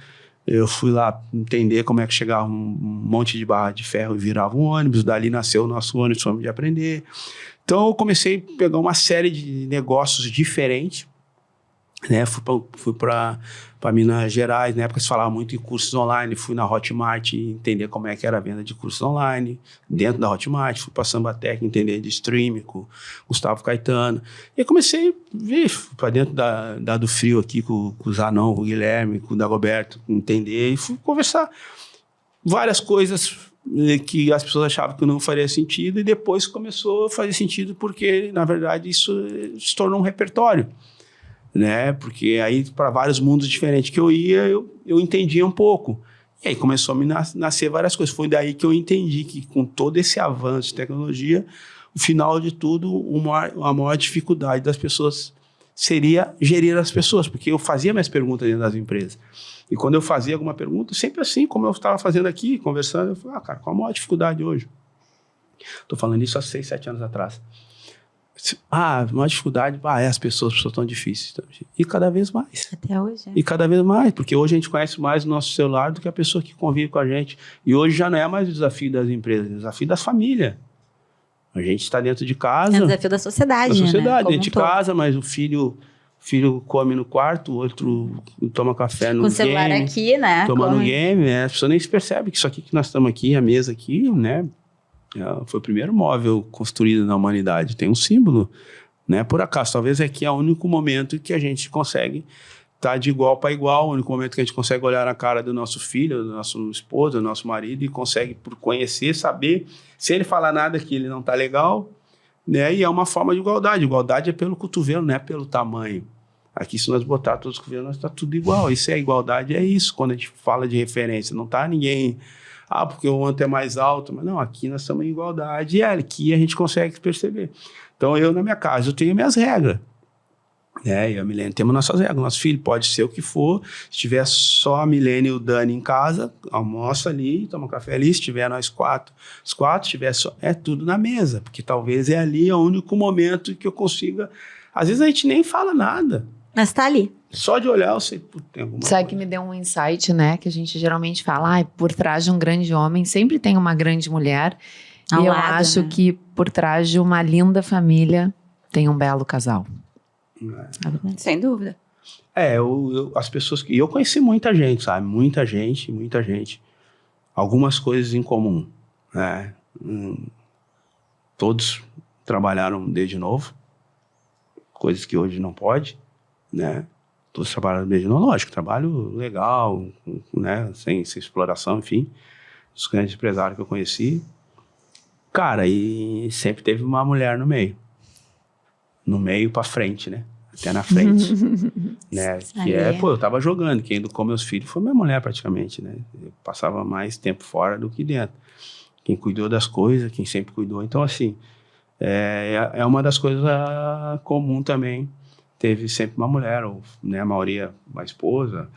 Eu fui lá entender como é que chegava um monte de barra de ferro e virava um ônibus. Dali nasceu o nosso ônibus, fomos de aprender. Então, eu comecei a pegar uma série de negócios diferentes, né? Fui para Minas Gerais, na época se falava muito em cursos online, fui na Hotmart entender como é que era a venda de cursos online, dentro da Hotmart, fui para Sambatec entender de streaming com o Gustavo Caetano, e comecei a ver para dentro da do Frio aqui com o Zanon, com o Guilherme, com o Dagoberto, entender, e fui conversar várias coisas que as pessoas achavam que não faria sentido, e depois começou a fazer sentido porque, na verdade, isso se tornou um repertório, né? Porque aí, para vários mundos diferentes que eu ia, eu entendia um pouco. E aí começou a me nascer várias coisas. Foi daí que eu entendi que, com todo esse avanço de tecnologia, o final de tudo, a maior dificuldade das pessoas seria gerir as pessoas, porque eu fazia minhas perguntas dentro das empresas. E quando eu fazia alguma pergunta, sempre assim, como eu estava fazendo aqui, conversando, eu falei, cara, qual a maior dificuldade hoje? Estou falando isso há 6, 7 anos atrás. A maior dificuldade, as pessoas estão difíceis. E cada vez mais. Até hoje. E cada vez mais, porque hoje a gente conhece mais o nosso celular do que a pessoa que convive com a gente. E hoje já não é mais o desafio das empresas, é o desafio das famílias. A gente está dentro de casa. É o desafio da sociedade. Da sociedade, né? dentro de casa, mas o filho come no quarto, o outro toma café no game. Com o celular aqui, né? Toma no game, a pessoa nem se percebe que isso aqui que nós estamos aqui, a mesa aqui, né? Foi o primeiro móvel construído na humanidade. Tem um símbolo, né? Por acaso, talvez aqui é o único momento que a gente consegue tá de igual para igual. O único momento que a gente consegue olhar na cara do nosso filho, do nosso esposo, do nosso marido e consegue por conhecer, saber. Se ele falar nada que ele não tá legal, né? E é uma forma de igualdade. Igualdade é pelo cotovelo, não é pelo tamanho. Aqui, se nós botar todos os cotovelos, nós tá tudo igual. Isso é igualdade, é isso. Quando a gente fala de referência, não tá ninguém... porque o outro é mais alto. Mas não, aqui nós estamos em igualdade e aqui a gente consegue perceber. Então, eu na minha casa, eu tenho minhas regras. E a Milene temos nossas regras. Nosso filho pode ser o que for. Se tiver só a Milene e o Dani em casa, almoça ali, toma um café ali. Se tiver nós quatro, os quatro, se tiver só, é tudo na mesa. Porque talvez é ali o único momento que eu consiga... Às vezes a gente nem fala nada. Mas tá ali. Só de olhar eu sei que tem alguma Sabe coisa. que me deu um insight, né? Que a gente geralmente fala, por trás de um grande homem sempre tem uma grande mulher. Ao e eu lado, acho né? que por trás de uma linda família tem um belo casal. Sem dúvida. As pessoas que... Eu conheci muita gente, sabe? Muita gente. Algumas coisas em comum, né? Todos trabalharam desde novo. Coisas que hoje não pode, né? Todos trabalharam desde novo. Lógico, trabalho legal, né? Sem exploração, enfim. Os grandes empresários que eu conheci. Cara, e sempre teve uma mulher no meio. No meio pra frente, né? Até na frente. Né? Que eu tava jogando. Quem educou meus filhos foi minha mulher, praticamente, né? Eu passava mais tempo fora do que dentro. Quem cuidou das coisas, quem sempre cuidou. Então, assim, é uma das coisas comum também. Teve sempre uma mulher, ou, né, a maioria, uma esposa,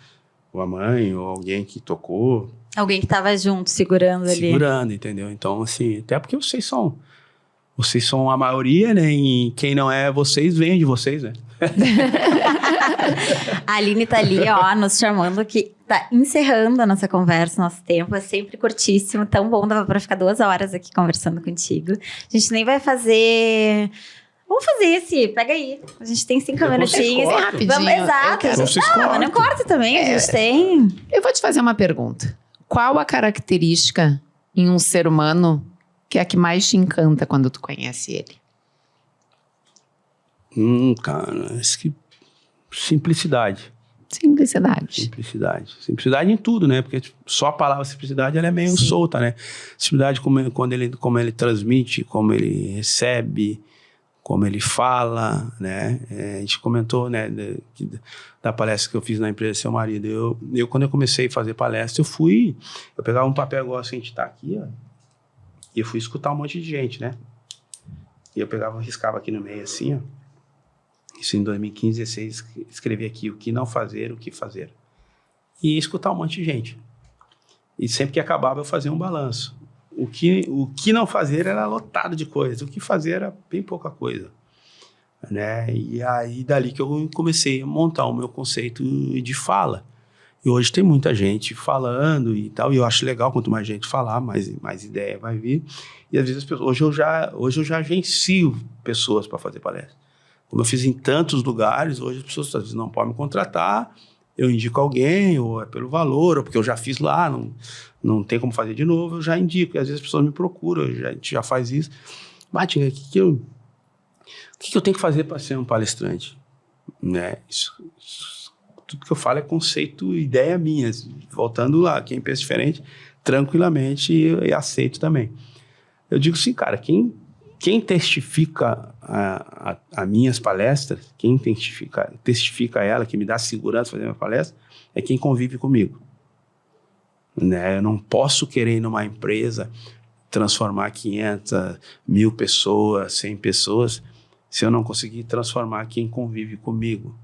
ou a mãe, ou alguém que tocou. Alguém que tava junto, segurando ali. Segurando, entendeu? Então, assim, até porque vocês são a maioria, né? E quem não é vocês, vem de vocês, né? A Aline tá ali, ó, nos chamando que tá encerrando a nossa conversa, nosso tempo. É sempre curtíssimo, tão bom, dava pra ficar 2 horas aqui conversando contigo. A gente nem vai fazer... Vamos fazer esse, pega aí. A gente tem 5 minutinhos. rapidinho. Vamos, exato. Eu quero- Mas não corta também, a gente tem... Eu vou te fazer uma pergunta. Qual a característica em um ser humano que é a que mais te encanta quando tu conhece ele? Cara, acho que simplicidade. Simplicidade. Simplicidade em tudo, né? Porque só a palavra simplicidade, ela é meio solta, né? Simplicidade como ele transmite, como ele recebe, como ele fala, né? A gente comentou, né, da palestra que eu fiz na empresa Seu Marido. Eu quando eu comecei a fazer palestra, eu pegava um papel igual assim, a gente tá aqui, ó, e eu fui escutar um monte de gente, né? E eu riscava aqui no meio assim, ó. Isso em 2015, 2016, escrevi aqui o que não fazer, o que fazer. E ia escutar um monte de gente. E sempre que acabava, eu fazia um balanço. O que não fazer era lotado de coisas. O que fazer era bem pouca coisa. Né? E aí, dali que eu comecei a montar o meu conceito de fala. E hoje tem muita gente falando e tal. E eu acho legal, quanto mais gente falar, mais ideia vai vir. E às vezes as pessoas... Hoje eu já agencio pessoas para fazer palestra. Como eu fiz em tantos lugares, hoje as pessoas às vezes não podem me contratar, eu indico alguém, ou é pelo valor, ou porque eu já fiz lá, não tem como fazer de novo, eu já indico. E às vezes as pessoas me procuram, a gente já faz isso. Tinga, o que eu tenho que fazer para ser um palestrante? Né? Tudo que eu falo é conceito, ideia minha. Voltando lá, quem pensa diferente, tranquilamente, e aceito também. Eu digo assim, cara, quem testifica a minhas palestras, quem testifica ela, que me dá segurança fazer minha palestra, é quem convive comigo. Né? Eu não posso querer ir numa empresa transformar 500, 1.000 pessoas, 100 pessoas, se eu não conseguir transformar quem convive comigo.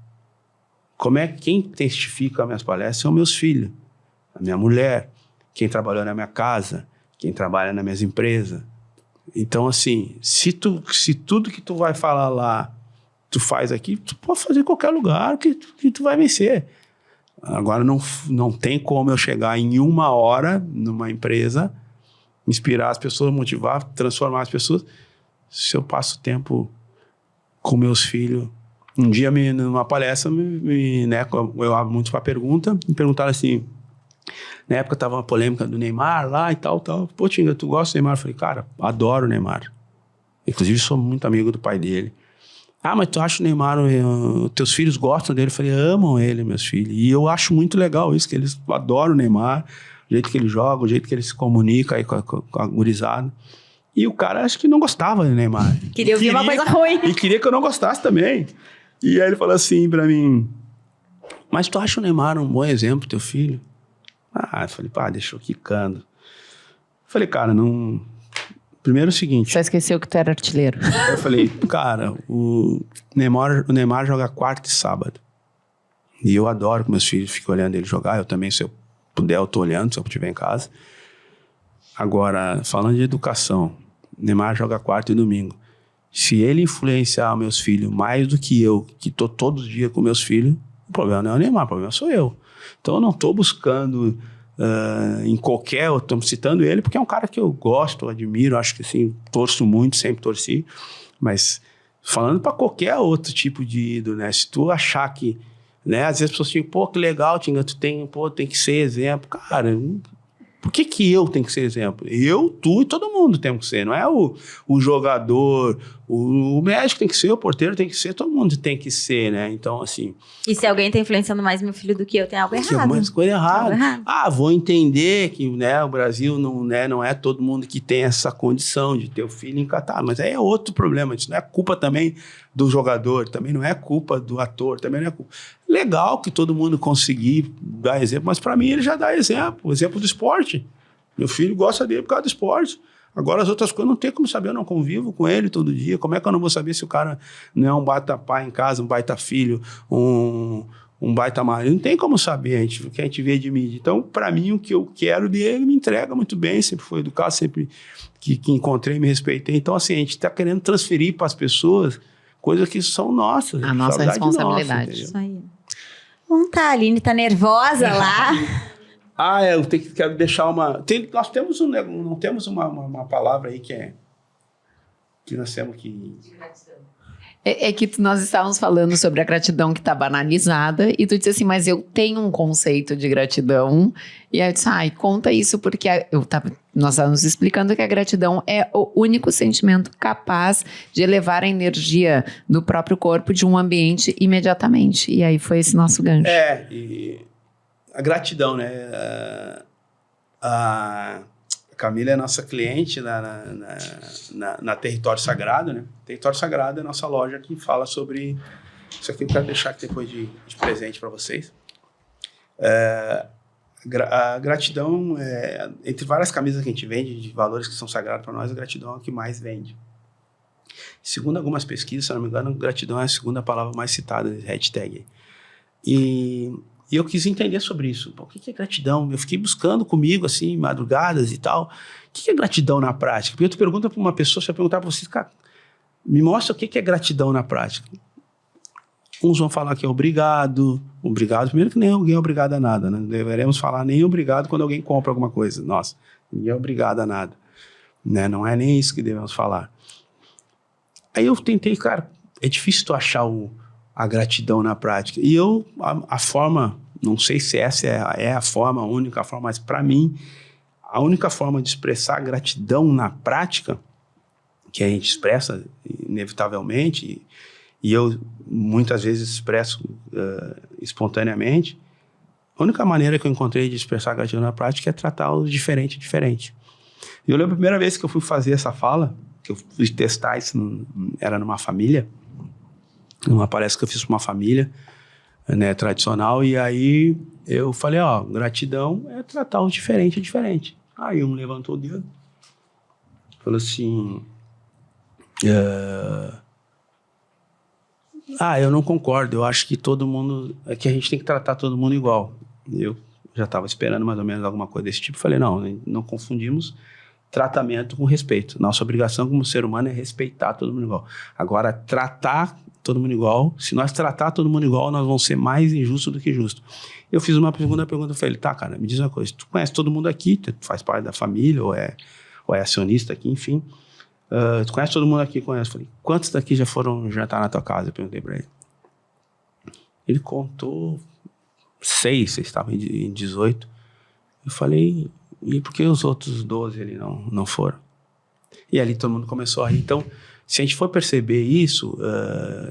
Quem testifica as minhas palestras são meus filhos, a minha mulher, quem trabalhou na minha casa, quem trabalha nas minhas empresas. Então, assim, se tudo que tu vai falar lá, tu faz aqui, tu pode fazer em qualquer lugar que tu vai vencer. Agora, não tem como eu chegar em 1 hora numa empresa, inspirar as pessoas, motivar, transformar as pessoas, se eu passo tempo com meus filhos. Um dia, numa palestra, né, eu abro muito para pergunta, me perguntaram assim... Na época tava uma polêmica do Neymar lá e tal. Pô, Tinga, tu gosta do Neymar? Eu falei, cara, adoro o Neymar. Inclusive, sou muito amigo do pai dele. Ah, mas tu acha o Neymar, teus filhos gostam dele? Eu falei, amam ele, meus filhos. E eu acho muito legal isso, que eles adoram o Neymar, o jeito que ele joga, o jeito que ele se comunica aí com a gurizada. E o cara acho que não gostava do Neymar. Queria ouvir uma coisa ruim. E queria que eu não gostasse também. E aí ele falou assim pra mim, mas tu acha o Neymar um bom exemplo, teu filho? Ah, eu falei, pá, deixou quicando. Eu falei, cara, não... Primeiro é o seguinte... Só esqueceu que tu era artilheiro. Eu falei, cara, o Neymar joga quarta e sábado. E eu adoro que meus filhos fiquem olhando ele jogar. Eu também, se eu puder, eu tô olhando, se eu estiver em casa. Agora, falando de educação, Neymar joga quarta e domingo. Se ele influenciar meus filhos mais do que eu, que tô todos os dias com meus filhos, o problema não é o Neymar, o problema sou eu. Então eu não tô buscando em qualquer... Eu tô citando ele porque é um cara que eu gosto, admiro, acho que assim, torço muito, sempre torci. Mas falando para qualquer outro tipo de ídolo, né? Se tu achar que... Né? Às vezes as pessoas dizem, pô, que legal, Tinga, tu tem que ser exemplo. Cara... Por que eu tenho que ser exemplo? Eu, tu e todo mundo temos que ser. Não é o jogador, o médico tem que ser, o porteiro tem que ser, todo mundo tem que ser, né? Então, assim... E se alguém tá influenciando mais meu filho do que eu, tem algo errado. Tem alguma coisa errada. Algo errado. Ah, vou entender que, né, o Brasil não é todo mundo que tem essa condição de ter o filho em Catar. Mas aí é outro problema. Isso não é culpa também do jogador, também não é culpa do ator, também não é culpa... Legal que todo mundo conseguir dar exemplo, mas para mim ele já dá exemplo. O exemplo do esporte. Meu filho gosta dele por causa do esporte. Agora as outras coisas não tem como saber, eu não convivo com ele todo dia. Como é que eu não vou saber se o cara não é um baita pai em casa, um baita filho, um baita marido? Não tem como saber, o que a gente vê de mídia. Então, para mim, o que eu quero dele me entrega muito bem, sempre foi educado, sempre que encontrei, me respeitei. Então, assim, a gente está querendo transferir para as pessoas coisas que são nossas. A nossa responsabilidade. Isso aí. Bom, tá, a Aline tá nervosa lá. Eu quero deixar uma... nós temos não temos uma palavra aí que nós temos que... É que nós estávamos falando sobre a gratidão que está banalizada e tu disse assim, mas eu tenho um conceito de gratidão. E aí eu disse, conta isso, porque nós estávamos explicando que a gratidão é o único sentimento capaz de elevar a energia do próprio corpo de um ambiente imediatamente. E aí foi esse nosso gancho. E a gratidão, né? A Camila é nossa cliente na Território Sagrado, né? Território Sagrado é a nossa loja que fala sobre... Isso aqui eu quero deixar aqui depois de presente para vocês. A gratidão, entre várias camisas que a gente vende, de valores que são sagrados para nós, a gratidão é a que mais vende. Segundo algumas pesquisas, se não me engano, gratidão é a segunda palavra mais citada, hashtag. E eu quis entender sobre isso. O que é gratidão? Eu fiquei buscando comigo, assim, madrugadas e tal. O que é gratidão na prática? Porque tu pergunta para uma pessoa, se eu perguntar para vocês, cara, me mostra o que é gratidão na prática. Uns vão falar que é obrigado. Obrigado, primeiro que nem alguém é obrigado a nada, né? Não deveremos falar nem obrigado quando alguém compra alguma coisa. Nossa, ninguém é obrigado a nada. Né? Não é nem isso que devemos falar. Aí eu tentei, cara, é difícil tu achar a gratidão na prática. E a forma, não sei se essa é a forma, a única forma, mas para mim, a única forma de expressar gratidão na prática, que a gente expressa inevitavelmente, e eu muitas vezes expresso espontaneamente, a única maneira que eu encontrei de expressar gratidão na prática é tratar o diferente. E eu lembro a primeira vez que eu fui fazer essa fala, que eu fui testar isso, era numa família, uma palestra que eu fiz para uma família, né, tradicional, e aí eu falei, gratidão é tratar o diferente. Aí um levantou o dedo, falou assim, eu não concordo, eu acho que que a gente tem que tratar todo mundo igual. Eu já estava esperando mais ou menos alguma coisa desse tipo, falei, não confundimos tratamento com respeito. Nossa obrigação como ser humano é respeitar todo mundo igual. Agora, tratar todo mundo igual, se nós tratar todo mundo igual, nós vamos ser mais injustos do que justos. Eu fiz uma segunda pergunta, eu falei, tá, cara, me diz uma coisa, tu conhece todo mundo aqui, tu faz parte da família, ou é acionista aqui, enfim, tu conhece todo mundo aqui? Conhece. Eu falei, quantos daqui já foram jantar na tua casa? Eu perguntei pra ele. Ele contou 6, vocês estavam em 18. Eu falei, e por que os outros 12 ali não foram? E ali todo mundo começou a rir. Então, Se a gente for perceber isso,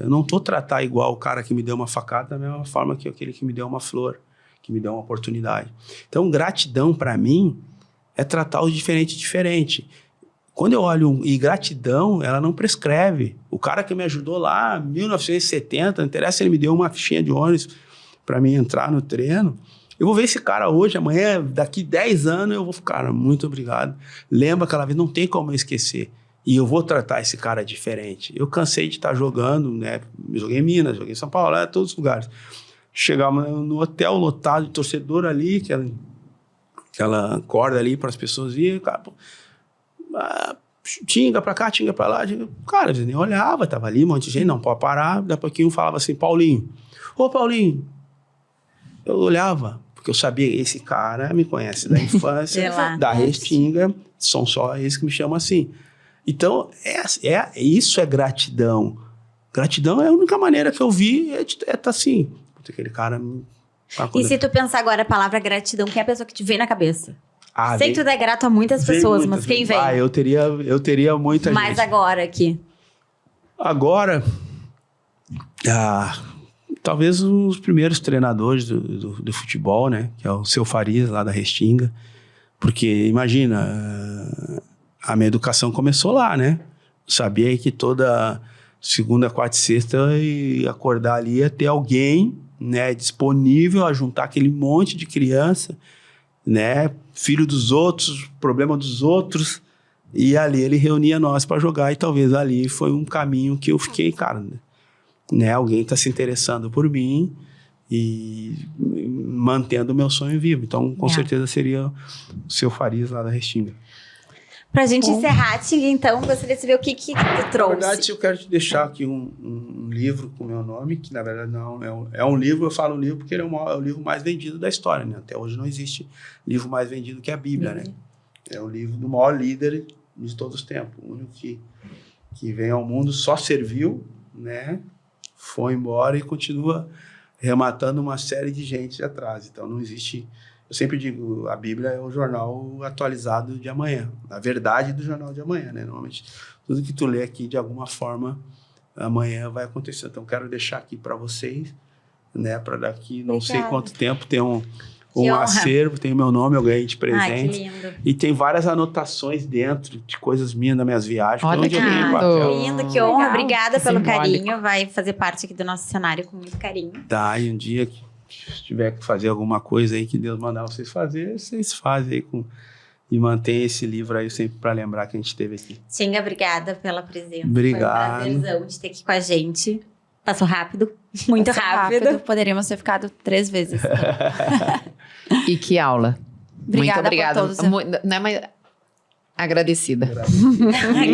eu não estou tratar igual o cara que me deu uma facada da mesma forma que aquele que me deu uma flor, que me deu uma oportunidade. Então, gratidão para mim é tratar o diferente. Quando eu olho, e gratidão, ela não prescreve. O cara que me ajudou lá em 1970, não interessa se ele me deu uma fichinha de ônibus para mim entrar no treino, eu vou ver esse cara hoje, amanhã, daqui 10 anos, eu vou ficar, cara, muito obrigado. Lembra aquela vez, não tem como eu esquecer. E eu vou tratar esse cara diferente. Eu cansei de estar jogando, né? Joguei em Minas, joguei em São Paulo, em todos os lugares. Chegava no hotel lotado de torcedor ali, aquela corda ali para as pessoas irem, cara, tinga pra cá, tinga pra lá. Cara, eu nem olhava, tava ali, um monte de gente, não pode parar. Daqui a pouquinho falava assim, Paulinho. Ô, Paulinho. Eu olhava, porque eu sabia, esse cara me conhece da infância, da Restinga, são só eles que me chamam assim. Então, isso é gratidão. Gratidão é a única maneira que eu vi, tá assim. Aquele cara... E se tu pensar agora a palavra gratidão, quem é a pessoa que te vem na cabeça? Sei que tu é grato a muitas pessoas, mas quem vem? Eu teria muita gente. Mas agora aqui? Agora, talvez os primeiros treinadores do futebol, né? Que é o Seu Farias, lá da Restinga. Porque, imagina, a minha educação começou lá, né? Sabia que toda segunda, quarta e sexta eu ia acordar ali, ia ter alguém, né, disponível a juntar aquele monte de criança, né? Filho dos outros, problema dos outros. E ali ele reunia nós para jogar. E talvez ali foi um caminho que eu fiquei, cara, né? Alguém está se interessando por mim e mantendo o meu sonho vivo. Então, com certeza, seria o Seu Farias lá da Restinga. Pra gente encerrar, Tinga, então, gostaria de saber o que tu trouxe. Na verdade, eu quero te deixar aqui um livro com o meu nome, que na verdade não é um livro, eu falo um livro porque ele é o livro mais vendido da história, né? Até hoje não existe livro mais vendido que a Bíblia, né? É o livro do maior líder de todos os tempos, o único que veio ao mundo, só serviu, né? Foi embora e continua rematando uma série de gente atrás. Então não existe... Eu sempre digo, a Bíblia é o jornal atualizado de amanhã, a verdade do jornal de amanhã, né? Normalmente, tudo que tu lê aqui, de alguma forma, amanhã vai acontecer. Então, quero deixar aqui para vocês, né? Para daqui, não sei quanto tempo, ter um acervo, tem o meu nome, eu ganhei de presente. Que lindo. E tem várias anotações dentro de coisas minhas das minhas viagens. Olha onde que eu ganhei papel. Lindo, que honra. Legal. Obrigada pelo Simbólico. carinho. Vai fazer parte aqui do nosso cenário com muito carinho. Tá, e um dia que tiver que fazer alguma coisa aí que Deus mandar vocês fazer, vocês fazem aí e mantém esse livro aí sempre para lembrar que a gente teve aqui. Tinga, obrigada pela presença. Obrigado. Foi um prazerzão de ter aqui com a gente. Passou rápido, muito Passou rápido. Poderíamos ter ficado 3 vezes. E que aula. Obrigada Muito obrigada. por todos. Mas agradecida.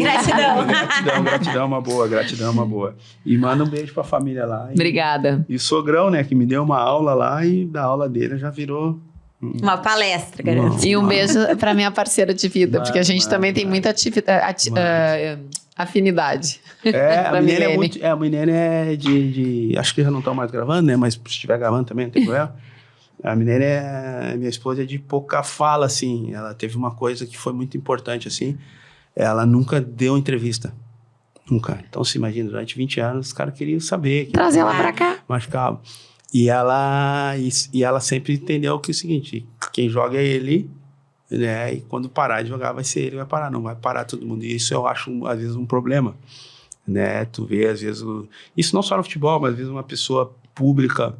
Gratidão. Gratidão é uma boa. E manda um beijo pra família lá. Obrigada. E o sogrão, né, que me deu uma aula lá e da aula dele já virou... Uma palestra, garanto. E um beijo para minha parceira de vida, porque a gente também tem muita afinidade. A Milene é Milene. muito... a Milene é de... Acho que já não estão mais gravando, né? Mas se estiver gravando também, não tem problema. A Milene minha esposa é de pouca fala, assim. Ela teve uma coisa que foi muito importante, assim. Ela nunca deu entrevista. Nunca. Então, se imagina, durante 20 anos, os caras queriam saber. Trazer ela para cá. Machucava. E ela sempre entendeu que é o seguinte, quem joga é ele, né? E quando parar de jogar vai ser ele, vai parar, não vai parar todo mundo. E isso eu acho, às vezes, um problema, né? Tu vê, às vezes, isso não só no futebol, mas às vezes uma pessoa pública,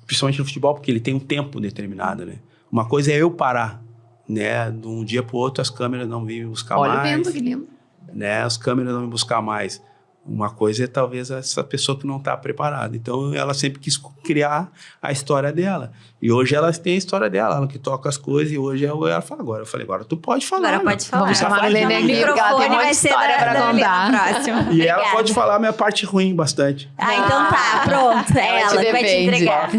principalmente no futebol, porque ele tem um tempo determinado, né? Uma coisa é eu parar, né? De um dia pro outro, as câmeras não vêm me buscar mais. Olha o vento, que lindo. Né? As câmeras não me buscar mais. Uma coisa é talvez essa pessoa que não está preparada. Então, ela sempre quis criar a história dela. E hoje ela tem a história dela, ela que toca as coisas. E hoje ela fala agora. Eu falei, agora tu pode falar. Agora pode falar. Vamos chamar a Milene aqui, porque ela tem uma história para contar. Próximo. E ela pode falar a minha parte ruim bastante. Então tá, pronto. Ela te Ela vai te defende. entregar.